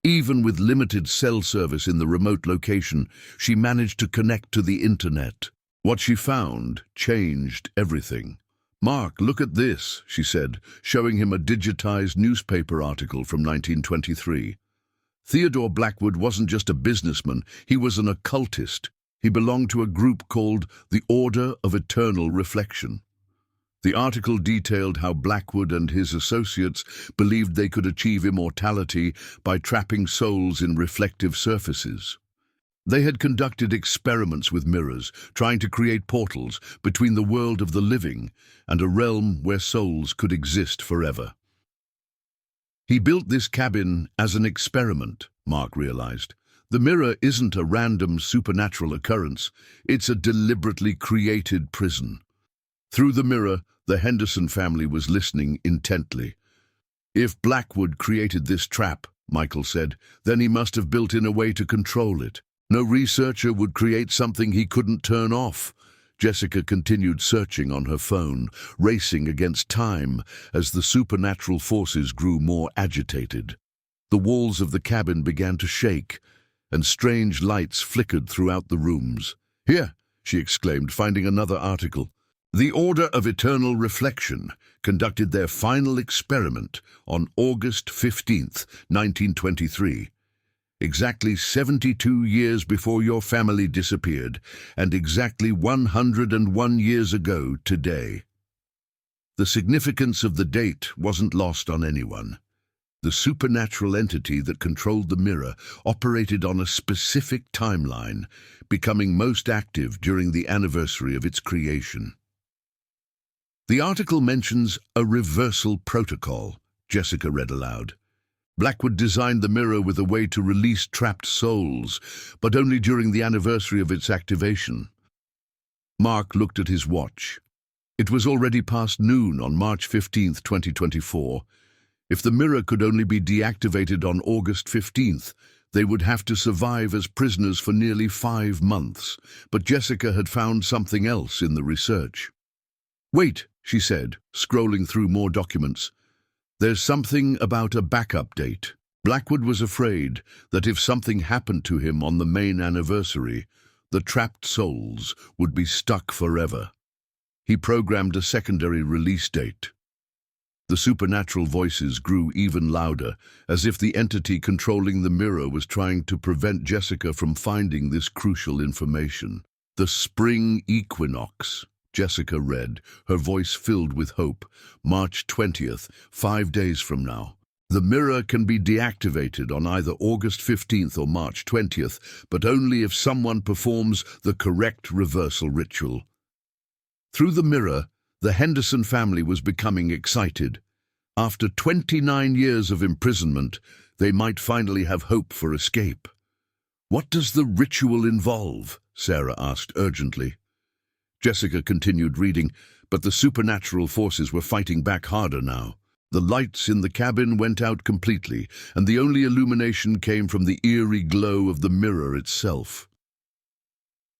Even with limited cell service in the remote location, she managed to connect to the internet. What she found changed everything. "Mark, look at this," she said, showing him a digitized newspaper article from 1923. Theodore Blackwood wasn't just a businessman, he was an occultist. He belonged to a group called the Order of Eternal Reflection. The article detailed how Blackwood and his associates believed they could achieve immortality by trapping souls in reflective surfaces. They had conducted experiments with mirrors, trying to create portals between the world of the living and a realm where souls could exist forever. He built this cabin as an experiment, Mark realized. The mirror isn't a random supernatural occurrence. It's a deliberately created prison. Through the mirror, the Henderson family was listening intently. If Blackwood created this trap, Michael said, then he must have built in a way to control it. No researcher would create something he couldn't turn off. Jessica continued searching on her phone, racing against time as the supernatural forces grew more agitated. The walls of the cabin began to shake, and strange lights flickered throughout the rooms. "Here," she exclaimed, finding another article. The Order of Eternal Reflection conducted their final experiment on August 15th, 1923. Exactly 72 years before your family disappeared, and exactly 101 years ago today. The significance of the date wasn't lost on anyone. The supernatural entity that controlled the mirror operated on a specific timeline, becoming most active during the anniversary of its creation. The article mentions a reversal protocol, Jessica read aloud. Blackwood designed the mirror with a way to release trapped souls, but only during the anniversary of its activation. Mark looked at his watch. It was already past noon on March 15th, 2024. If the mirror could only be deactivated on August 15th, they would have to survive as prisoners for nearly 5 months. But Jessica had found something else in the research. "Wait," she said, scrolling through more documents. "There's something about a backup date." Blackwood was afraid that if something happened to him on the main anniversary, the trapped souls would be stuck forever. He programmed a secondary release date. The supernatural voices grew even louder, as if the entity controlling the mirror was trying to prevent Jessica from finding this crucial information. "The spring equinox," Jessica read, her voice filled with hope. "March 20th, 5 days from now. The mirror can be deactivated on either August 15th or March 20th, but only if someone performs the correct reversal ritual." Through the mirror, the Henderson family was becoming excited. After 29 years of imprisonment, they might finally have hope for escape. "What does the ritual involve?" Sarah asked urgently. Jessica continued reading, but the supernatural forces were fighting back harder now. The lights in the cabin went out completely, and the only illumination came from the eerie glow of the mirror itself.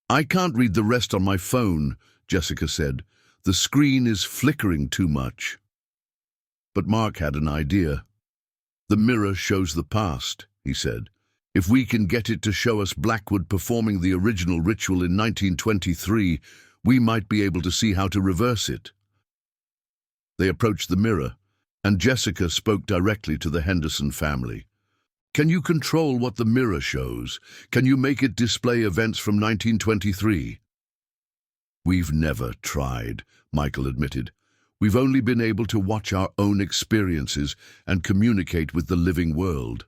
"I can't read the rest on my phone," Jessica said. "The screen is flickering too much." But Mark had an idea. "The mirror shows the past," he said. "If we can get it to show us Blackwood performing the original ritual in 1923, we might be able to see how to reverse it." They approached the mirror, and Jessica spoke directly to the Henderson family. "Can you control what the mirror shows? Can you make it display events from 1923? "We've never tried," Michael admitted. "We've only been able to watch our own experiences and communicate with the living world."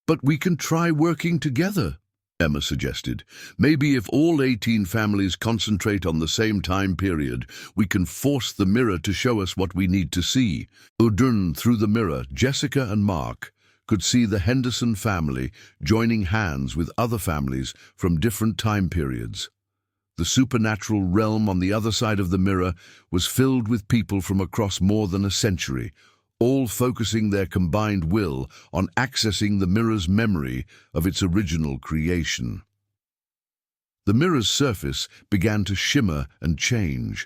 "But we can try working together," Emma suggested. "Maybe if all 18 families concentrate on the same time period, we can force the mirror to show us what we need to see." Through the mirror, Jessica and Mark could see the Henderson family joining hands with other families from different time periods. The supernatural realm on the other side of the mirror was filled with people from across more than a century, all focusing their combined will on accessing the mirror's memory of its original creation. The mirror's surface began to shimmer and change.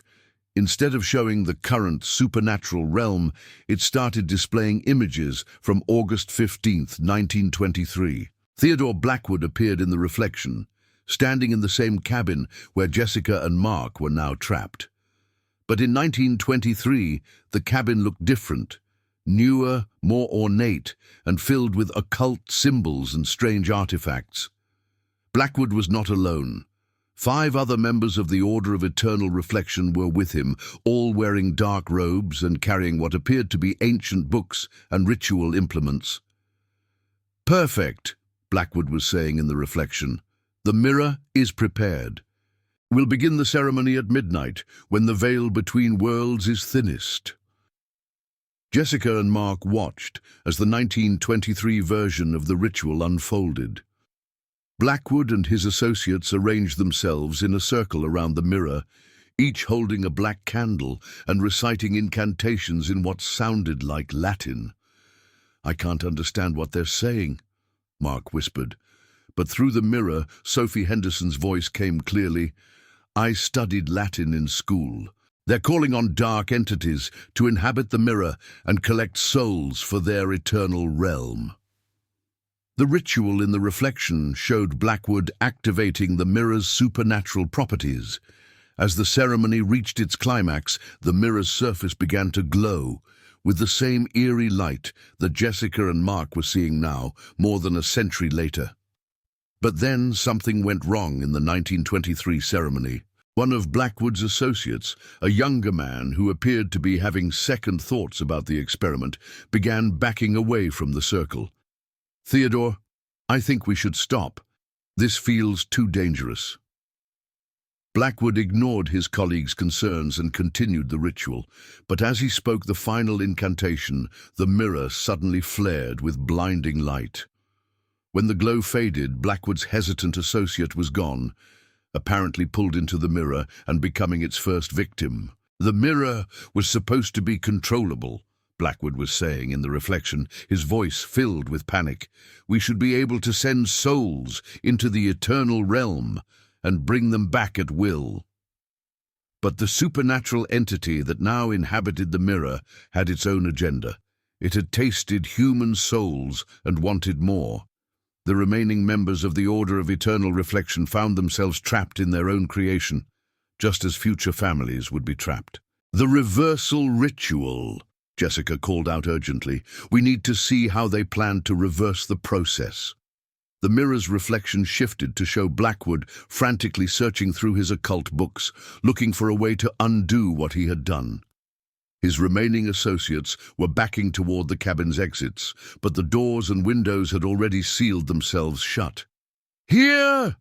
Instead of showing the current supernatural realm, it started displaying images from August 15th, 1923. Theodore Blackwood appeared in the reflection, standing in the same cabin where Jessica and Mark were now trapped. But in 1923, the cabin looked different. Newer, more ornate, and filled with occult symbols and strange artifacts. Blackwood was not alone. 5 other members of the Order of Eternal Reflection were with him, all wearing dark robes and carrying what appeared to be ancient books and ritual implements. "Perfect," Blackwood was saying in the reflection. "The mirror is prepared. We'll begin the ceremony at midnight, when the veil between worlds is thinnest." Jessica and Mark watched as the 1923 version of the ritual unfolded. Blackwood and his associates arranged themselves in a circle around the mirror, each holding a black candle and reciting incantations in what sounded like Latin. "I can't understand what they're saying," Mark whispered. But through the mirror, Sophie Henderson's voice came clearly. "I studied Latin in school. They're calling on dark entities to inhabit the mirror and collect souls for their eternal realm." The ritual in the reflection showed Blackwood activating the mirror's supernatural properties. As the ceremony reached its climax, the mirror's surface began to glow, with the same eerie light that Jessica and Mark were seeing now, more than a century later. But then something went wrong in the 1923 ceremony. One of Blackwood's associates, a younger man who appeared to be having second thoughts about the experiment, began backing away from the circle. "Theodore, I think we should stop. This feels too dangerous." Blackwood ignored his colleague's concerns and continued the ritual, but as he spoke the final incantation, the mirror suddenly flared with blinding light. When the glow faded, Blackwood's hesitant associate was gone, apparently pulled into the mirror and becoming its first victim. "The mirror was supposed to be controllable," Blackwood was saying in the reflection, his voice filled with panic. "We should be able to send souls into the eternal realm and bring them back at will." But the supernatural entity that now inhabited the mirror had its own agenda. It had tasted human souls and wanted more. The remaining members of the Order of Eternal Reflection found themselves trapped in their own creation, just as future families would be trapped. "The reversal ritual," Jessica called out urgently. "We need to see how they plan to reverse the process." The mirror's reflection shifted to show Blackwood frantically searching through his occult books, looking for a way to undo what he had done. His remaining associates were backing toward the cabin's exits, but the doors and windows had already sealed themselves shut. "Here,"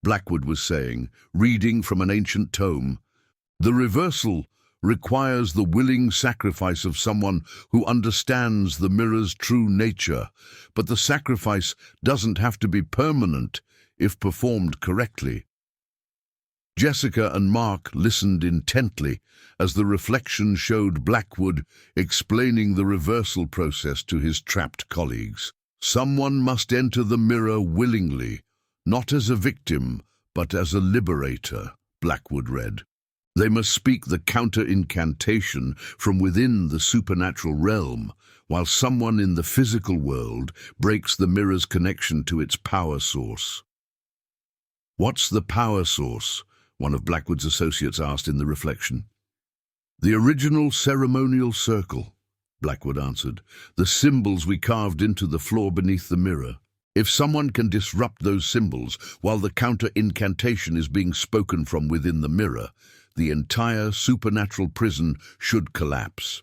Blackwood was saying, reading from an ancient tome, "the reversal requires the willing sacrifice of someone who understands the mirror's true nature, but the sacrifice doesn't have to be permanent if performed correctly." Jessica and Mark listened intently as the reflection showed Blackwood explaining the reversal process to his trapped colleagues. "Someone must enter the mirror willingly, not as a victim, but as a liberator," Blackwood read. "They must speak the counter-incantation from within the supernatural realm, while someone in the physical world breaks the mirror's connection to its power source." "What's the power source?" one of Blackwood's associates asked in the reflection. "The original ceremonial circle," Blackwood answered, "the symbols we carved into the floor beneath the mirror. If someone can disrupt those symbols while the counter-incantation is being spoken from within the mirror, the entire supernatural prison should collapse."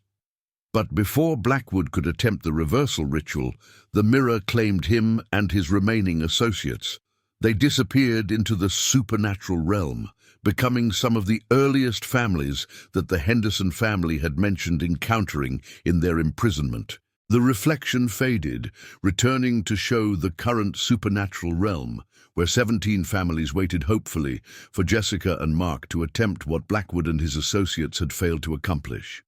But before Blackwood could attempt the reversal ritual, the mirror claimed him and his remaining associates. They disappeared into the supernatural realm, becoming some of the earliest families that the Henderson family had mentioned encountering in their imprisonment. The reflection faded, returning to show the current supernatural realm, where 17 families waited hopefully for Jessica and Mark to attempt what Blackwood and his associates had failed to accomplish.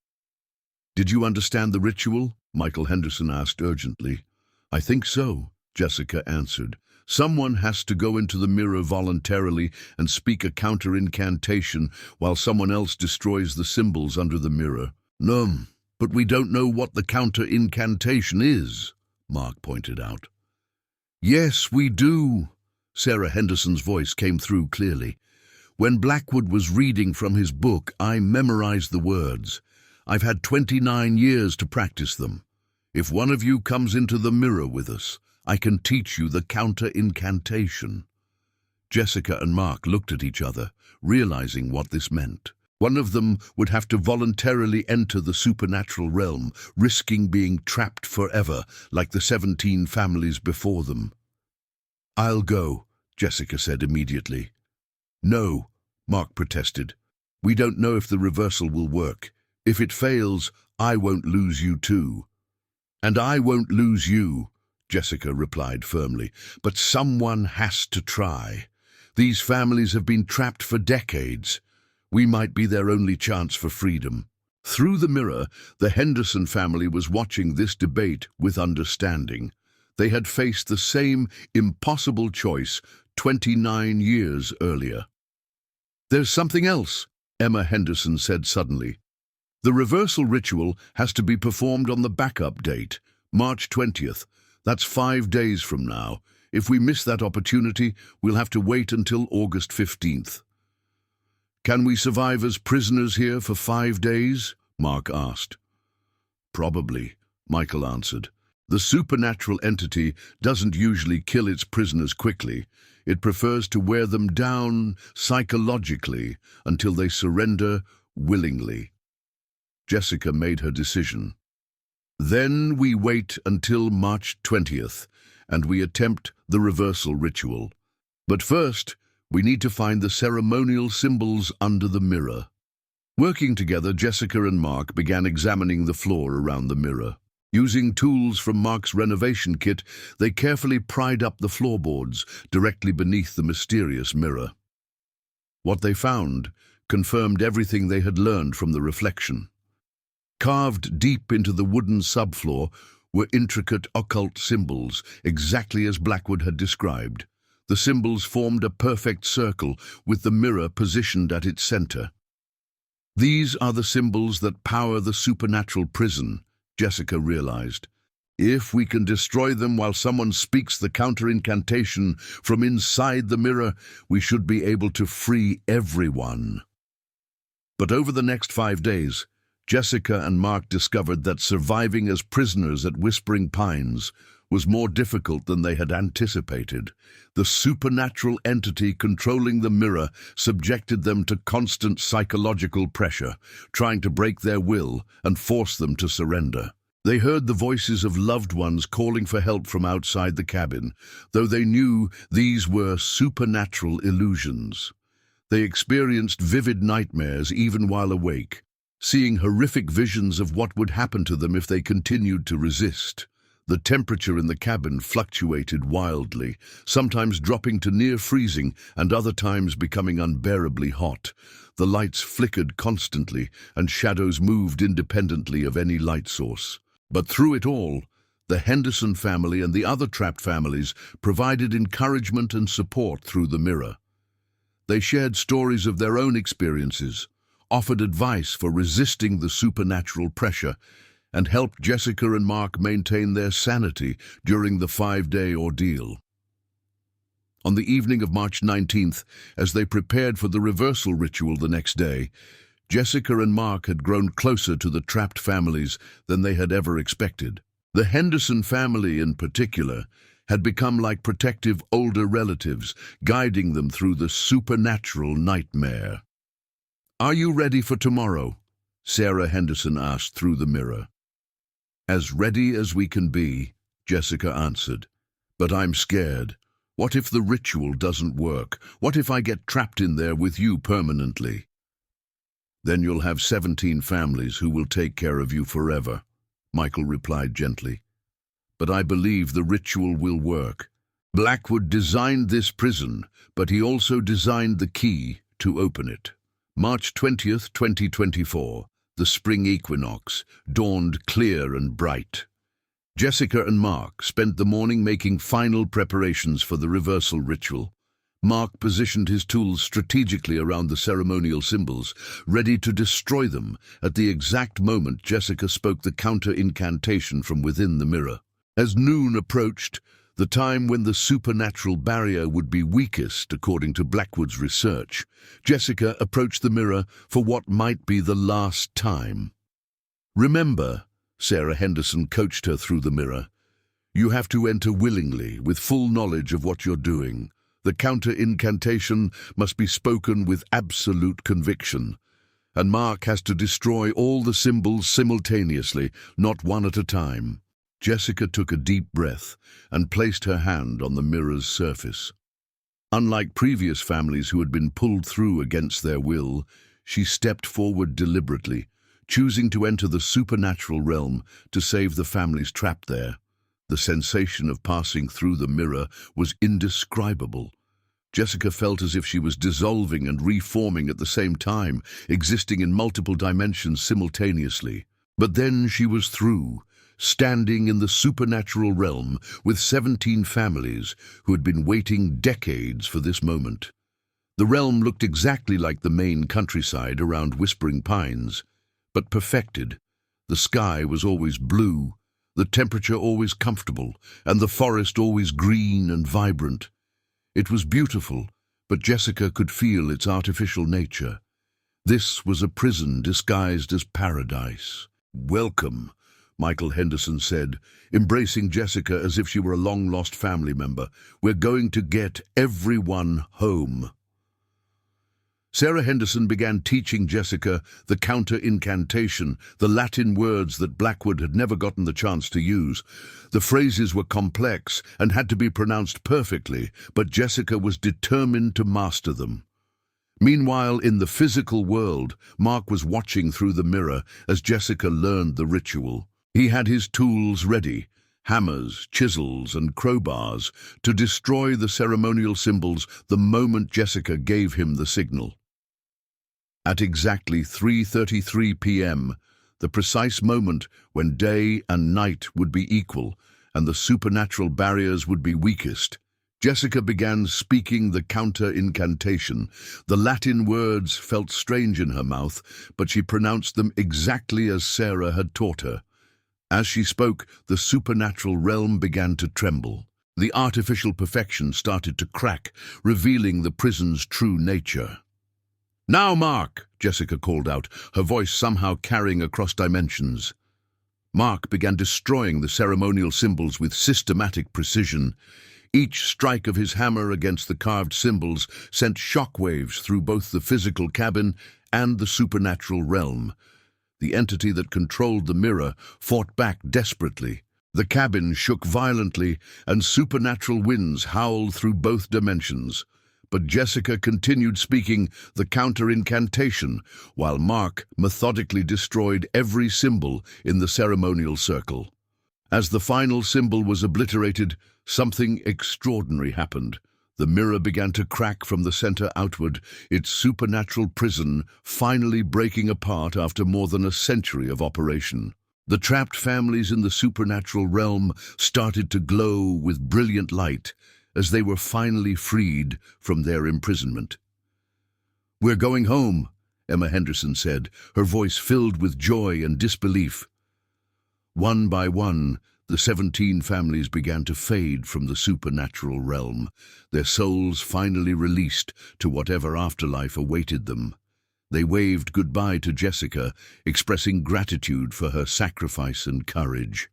"Did you understand the ritual?" Michael Henderson asked urgently. "I think so," Jessica answered. "Someone has to go into the mirror voluntarily and speak a counter-incantation while someone else destroys the symbols under the mirror." "No, but we don't know what the counter-incantation is," Mark pointed out. "Yes, we do." Sarah Henderson's voice came through clearly. "When Blackwood was reading from his book, I memorized the words. I've had 29 years to practice them. If one of you comes into the mirror with us, I can teach you the counter-incantation." Jessica and Mark looked at each other, realizing what this meant. One of them would have to voluntarily enter the supernatural realm, risking being trapped forever, like the 17 families before them. "I'll go," Jessica said immediately. "No," Mark protested. "We don't know if the reversal will work. If it fails, I won't lose you too." "And I won't lose you," Jessica replied firmly, "but someone has to try. These families have been trapped for decades. We might be their only chance for freedom." Through the mirror, the Henderson family was watching this debate with understanding. They had faced the same impossible choice 29 years earlier. "There's something else," Emma Henderson said suddenly. "The reversal ritual has to be performed on the backup date, March 20th. That's 5 days from now. If we miss that opportunity, we'll have to wait until August 15th. "Can we survive as prisoners here for 5 days?" Mark asked. "Probably," Michael answered. "The supernatural entity doesn't usually kill its prisoners quickly. It prefers to wear them down psychologically until they surrender willingly." Jessica made her decision. "Then we wait until March 20th, and we attempt the reversal ritual. But first, we need to find the ceremonial symbols under the mirror." Working together, Jessica and Mark began examining the floor around the mirror. Using tools from Mark's renovation kit, they carefully pried up the floorboards directly beneath the mysterious mirror. What they found confirmed everything they had learned from the reflection. Carved deep into the wooden subfloor were intricate occult symbols, exactly as Blackwood had described. The symbols formed a perfect circle, with the mirror positioned at its center. "These are the symbols that power the supernatural prison," Jessica realized. "If we can destroy them while someone speaks the counter-incantation from inside the mirror, we should be able to free everyone." But over the next 5 days, Jessica and Mark discovered that surviving as prisoners at Whispering Pines was more difficult than they had anticipated. The supernatural entity controlling the mirror subjected them to constant psychological pressure, trying to break their will and force them to surrender. They heard the voices of loved ones calling for help from outside the cabin, though they knew these were supernatural illusions. They experienced vivid nightmares even while awake, seeing horrific visions of what would happen to them if they continued to resist. The temperature in the cabin fluctuated wildly, sometimes dropping to near freezing and other times becoming unbearably hot. The lights flickered constantly and shadows moved independently of any light source. But through it all, the Henderson family and the other trapped families provided encouragement and support through the mirror. They shared stories of their own experiences, offered advice for resisting the supernatural pressure, and helped Jessica and Mark maintain their sanity during the 5-day ordeal. On the evening of March 19th, as they prepared for the reversal ritual the next day, Jessica and Mark had grown closer to the trapped families than they had ever expected. The Henderson family, in particular, had become like protective older relatives, guiding them through the supernatural nightmare. "Are you ready for tomorrow?" Sarah Henderson asked through the mirror. "As ready as we can be," Jessica answered. "But I'm scared. What if the ritual doesn't work? What if I get trapped in there with you permanently?" "Then you'll have 17 families who will take care of you forever," Michael replied gently. "But I believe the ritual will work. Blackwood designed this prison, but he also designed the key to open it." March 20th, 2024. The spring equinox dawned clear and bright. Jessica and Mark spent the morning making final preparations for the reversal ritual. Mark positioned his tools strategically around the ceremonial symbols, ready to destroy them at the exact moment Jessica spoke the counter-incantation from within the mirror. As noon approached, the time when the supernatural barrier would be weakest, according to Blackwood's research, Jessica approached the mirror for what might be the last time. "Remember," Sarah Henderson coached her through the mirror, "you have to enter willingly, with full knowledge of what you're doing. The counter-incantation must be spoken with absolute conviction, and Mark has to destroy all the symbols simultaneously, not one at a time." Jessica took a deep breath and placed her hand on the mirror's surface. Unlike previous families who had been pulled through against their will, she stepped forward deliberately, choosing to enter the supernatural realm to save the families trapped there. The sensation of passing through the mirror was indescribable. Jessica felt as if she was dissolving and reforming at the same time, existing in multiple dimensions simultaneously. But then she was through, standing in the supernatural realm with 17 families who had been waiting decades for this moment. The realm looked exactly like the Maine countryside around Whispering Pines, but perfected. The sky was always blue, the temperature always comfortable, and the forest always green and vibrant. It was beautiful, but Jessica could feel its artificial nature. This was a prison disguised as paradise. "Welcome," Michael Henderson said, embracing Jessica as if she were a long-lost family member. "We're going to get everyone home." Sarah Henderson began teaching Jessica the counter-incantation, the Latin words that Blackwood had never gotten the chance to use. The phrases were complex and had to be pronounced perfectly, but Jessica was determined to master them. Meanwhile, in the physical world, Mark was watching through the mirror as Jessica learned the ritual. He had his tools ready, hammers, chisels, and crowbars, to destroy the ceremonial symbols the moment Jessica gave him the signal. At exactly 3:33 p.m., the precise moment when day and night would be equal and the supernatural barriers would be weakest, Jessica began speaking the counter-incantation. The Latin words felt strange in her mouth, but she pronounced them exactly as Sarah had taught her. As she spoke, the supernatural realm began to tremble. The artificial perfection started to crack, revealing the prison's true nature. "Now, Mark," Jessica called out, her voice somehow carrying across dimensions. Mark began destroying the ceremonial symbols with systematic precision. Each strike of his hammer against the carved symbols sent shockwaves through both the physical cabin and the supernatural realm. The entity that controlled the mirror fought back desperately. The cabin shook violently, and supernatural winds howled through both dimensions. But Jessica continued speaking the counter-incantation, while Mark methodically destroyed every symbol in the ceremonial circle. As the final symbol was obliterated, something extraordinary happened. The mirror began to crack from the center outward, its supernatural prison finally breaking apart after more than a century of operation. The trapped families in the supernatural realm started to glow with brilliant light as they were finally freed from their imprisonment. "We're going home," Emma Henderson said, her voice filled with joy and disbelief. One by one, the 17 families began to fade from the supernatural realm, their souls finally released to whatever afterlife awaited them. They waved goodbye to Jessica, expressing gratitude for her sacrifice and courage.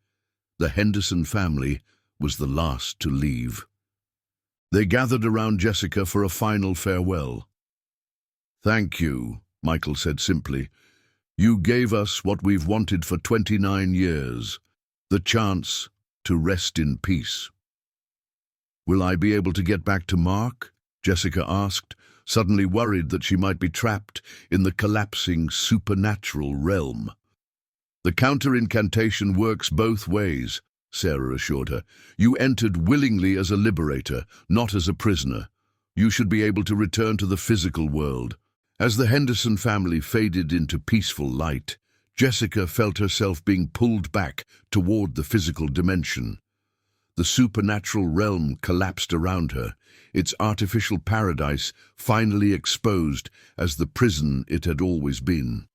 The Henderson family was the last to leave. They gathered around Jessica for a final farewell. "Thank you," Michael said simply. "You gave us what we've wanted for 29 years, the chance to rest in peace." "Will I be able to get back to Mark?" Jessica asked, suddenly worried that she might be trapped in the collapsing supernatural realm. "The counter-incantation works both ways," Sarah assured her. "You entered willingly as a liberator, not as a prisoner. You should be able to return to the physical world." As the Henderson family faded into peaceful light, Jessica felt herself being pulled back toward the physical dimension. The supernatural realm collapsed around her, its artificial paradise finally exposed as the prison it had always been.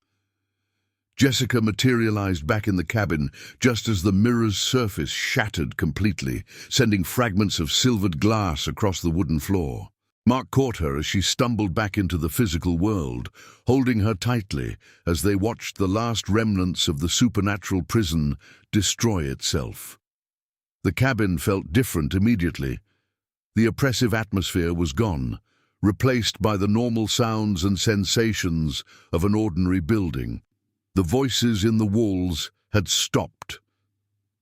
Jessica materialized back in the cabin just as the mirror's surface shattered completely, sending fragments of silvered glass across the wooden floor. Mark caught her as she stumbled back into the physical world, holding her tightly as they watched the last remnants of the supernatural prison destroy itself. The cabin felt different immediately. The oppressive atmosphere was gone, replaced by the normal sounds and sensations of an ordinary building. The voices in the walls had stopped.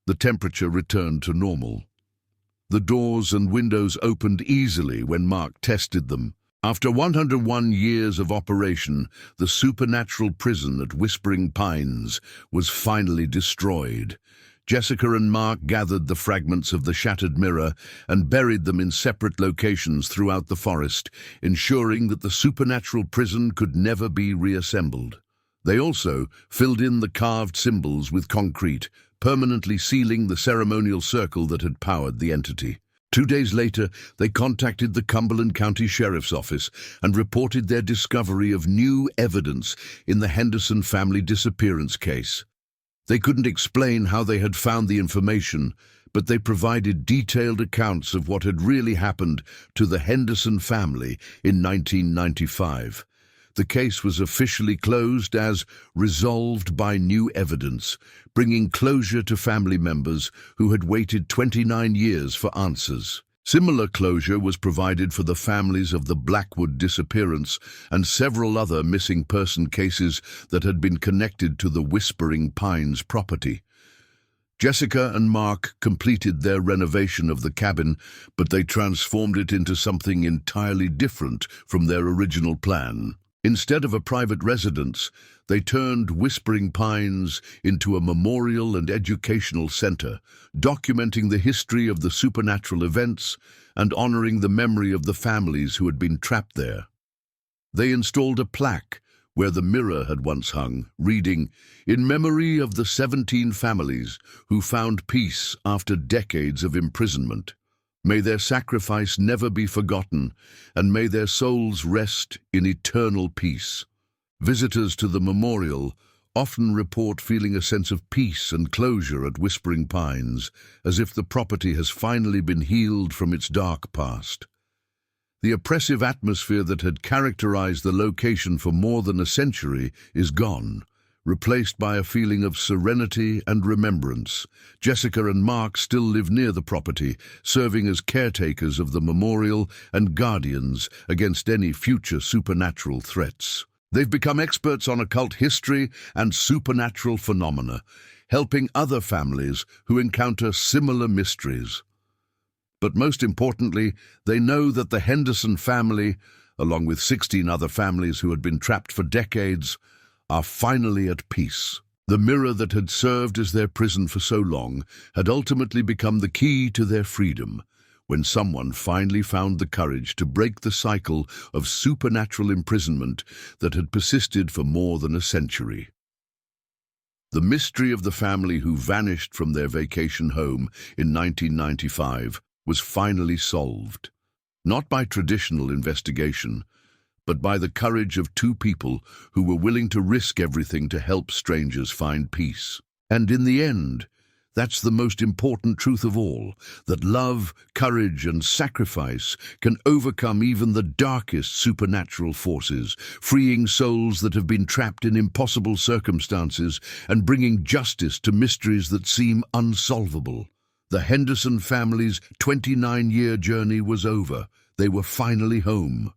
The temperature returned to normal. The doors and windows opened easily when Mark tested them. After 101 years of operation, the supernatural prison at Whispering Pines was finally destroyed. Jessica and Mark gathered the fragments of the shattered mirror and buried them in separate locations throughout the forest, ensuring that the supernatural prison could never be reassembled. They also filled in the carved symbols with concrete, permanently sealing the ceremonial circle that had powered the entity. 2 days later, they contacted the Cumberland County Sheriff's Office and reported their discovery of new evidence in the Henderson family disappearance case. They couldn't explain how they had found the information, but they provided detailed accounts of what had really happened to the Henderson family in 1995. The case was officially closed as resolved by new evidence, bringing closure to family members who had waited 29 years for answers. Similar closure was provided for the families of the Blackwood disappearance and several other missing person cases that had been connected to the Whispering Pines property. Jessica and Mark completed their renovation of the cabin, but they transformed it into something entirely different from their original plan. Instead of a private residence, they turned Whispering Pines into a memorial and educational center, documenting the history of the supernatural events and honoring the memory of the families who had been trapped there. They installed a plaque where the mirror had once hung, reading, "In memory of the 17 families who found peace after decades of imprisonment. May their sacrifice never be forgotten, and may their souls rest in eternal peace." Visitors to the memorial often report feeling a sense of peace and closure at Whispering Pines, as if the property has finally been healed from its dark past. The oppressive atmosphere that had characterized the location for more than a century is gone, replaced by a feeling of serenity and remembrance. Jessica and Mark still live near the property, serving as caretakers of the memorial and guardians against any future supernatural threats. They've become experts on occult history and supernatural phenomena, helping other families who encounter similar mysteries. But most importantly, they know that the Henderson family, along with 16 other families who had been trapped for decades, are finally at peace. The mirror that had served as their prison for so long had ultimately become the key to their freedom, when someone finally found the courage to break the cycle of supernatural imprisonment that had persisted for more than a century. The mystery of the family who vanished from their vacation home in 1995 was finally solved, not by traditional investigation, but by the courage of 2 people who were willing to risk everything to help strangers find peace. And in the end, that's the most important truth of all, that love, courage, and sacrifice can overcome even the darkest supernatural forces, freeing souls that have been trapped in impossible circumstances and bringing justice to mysteries that seem unsolvable. The Henderson family's 29-year journey was over. They were finally home.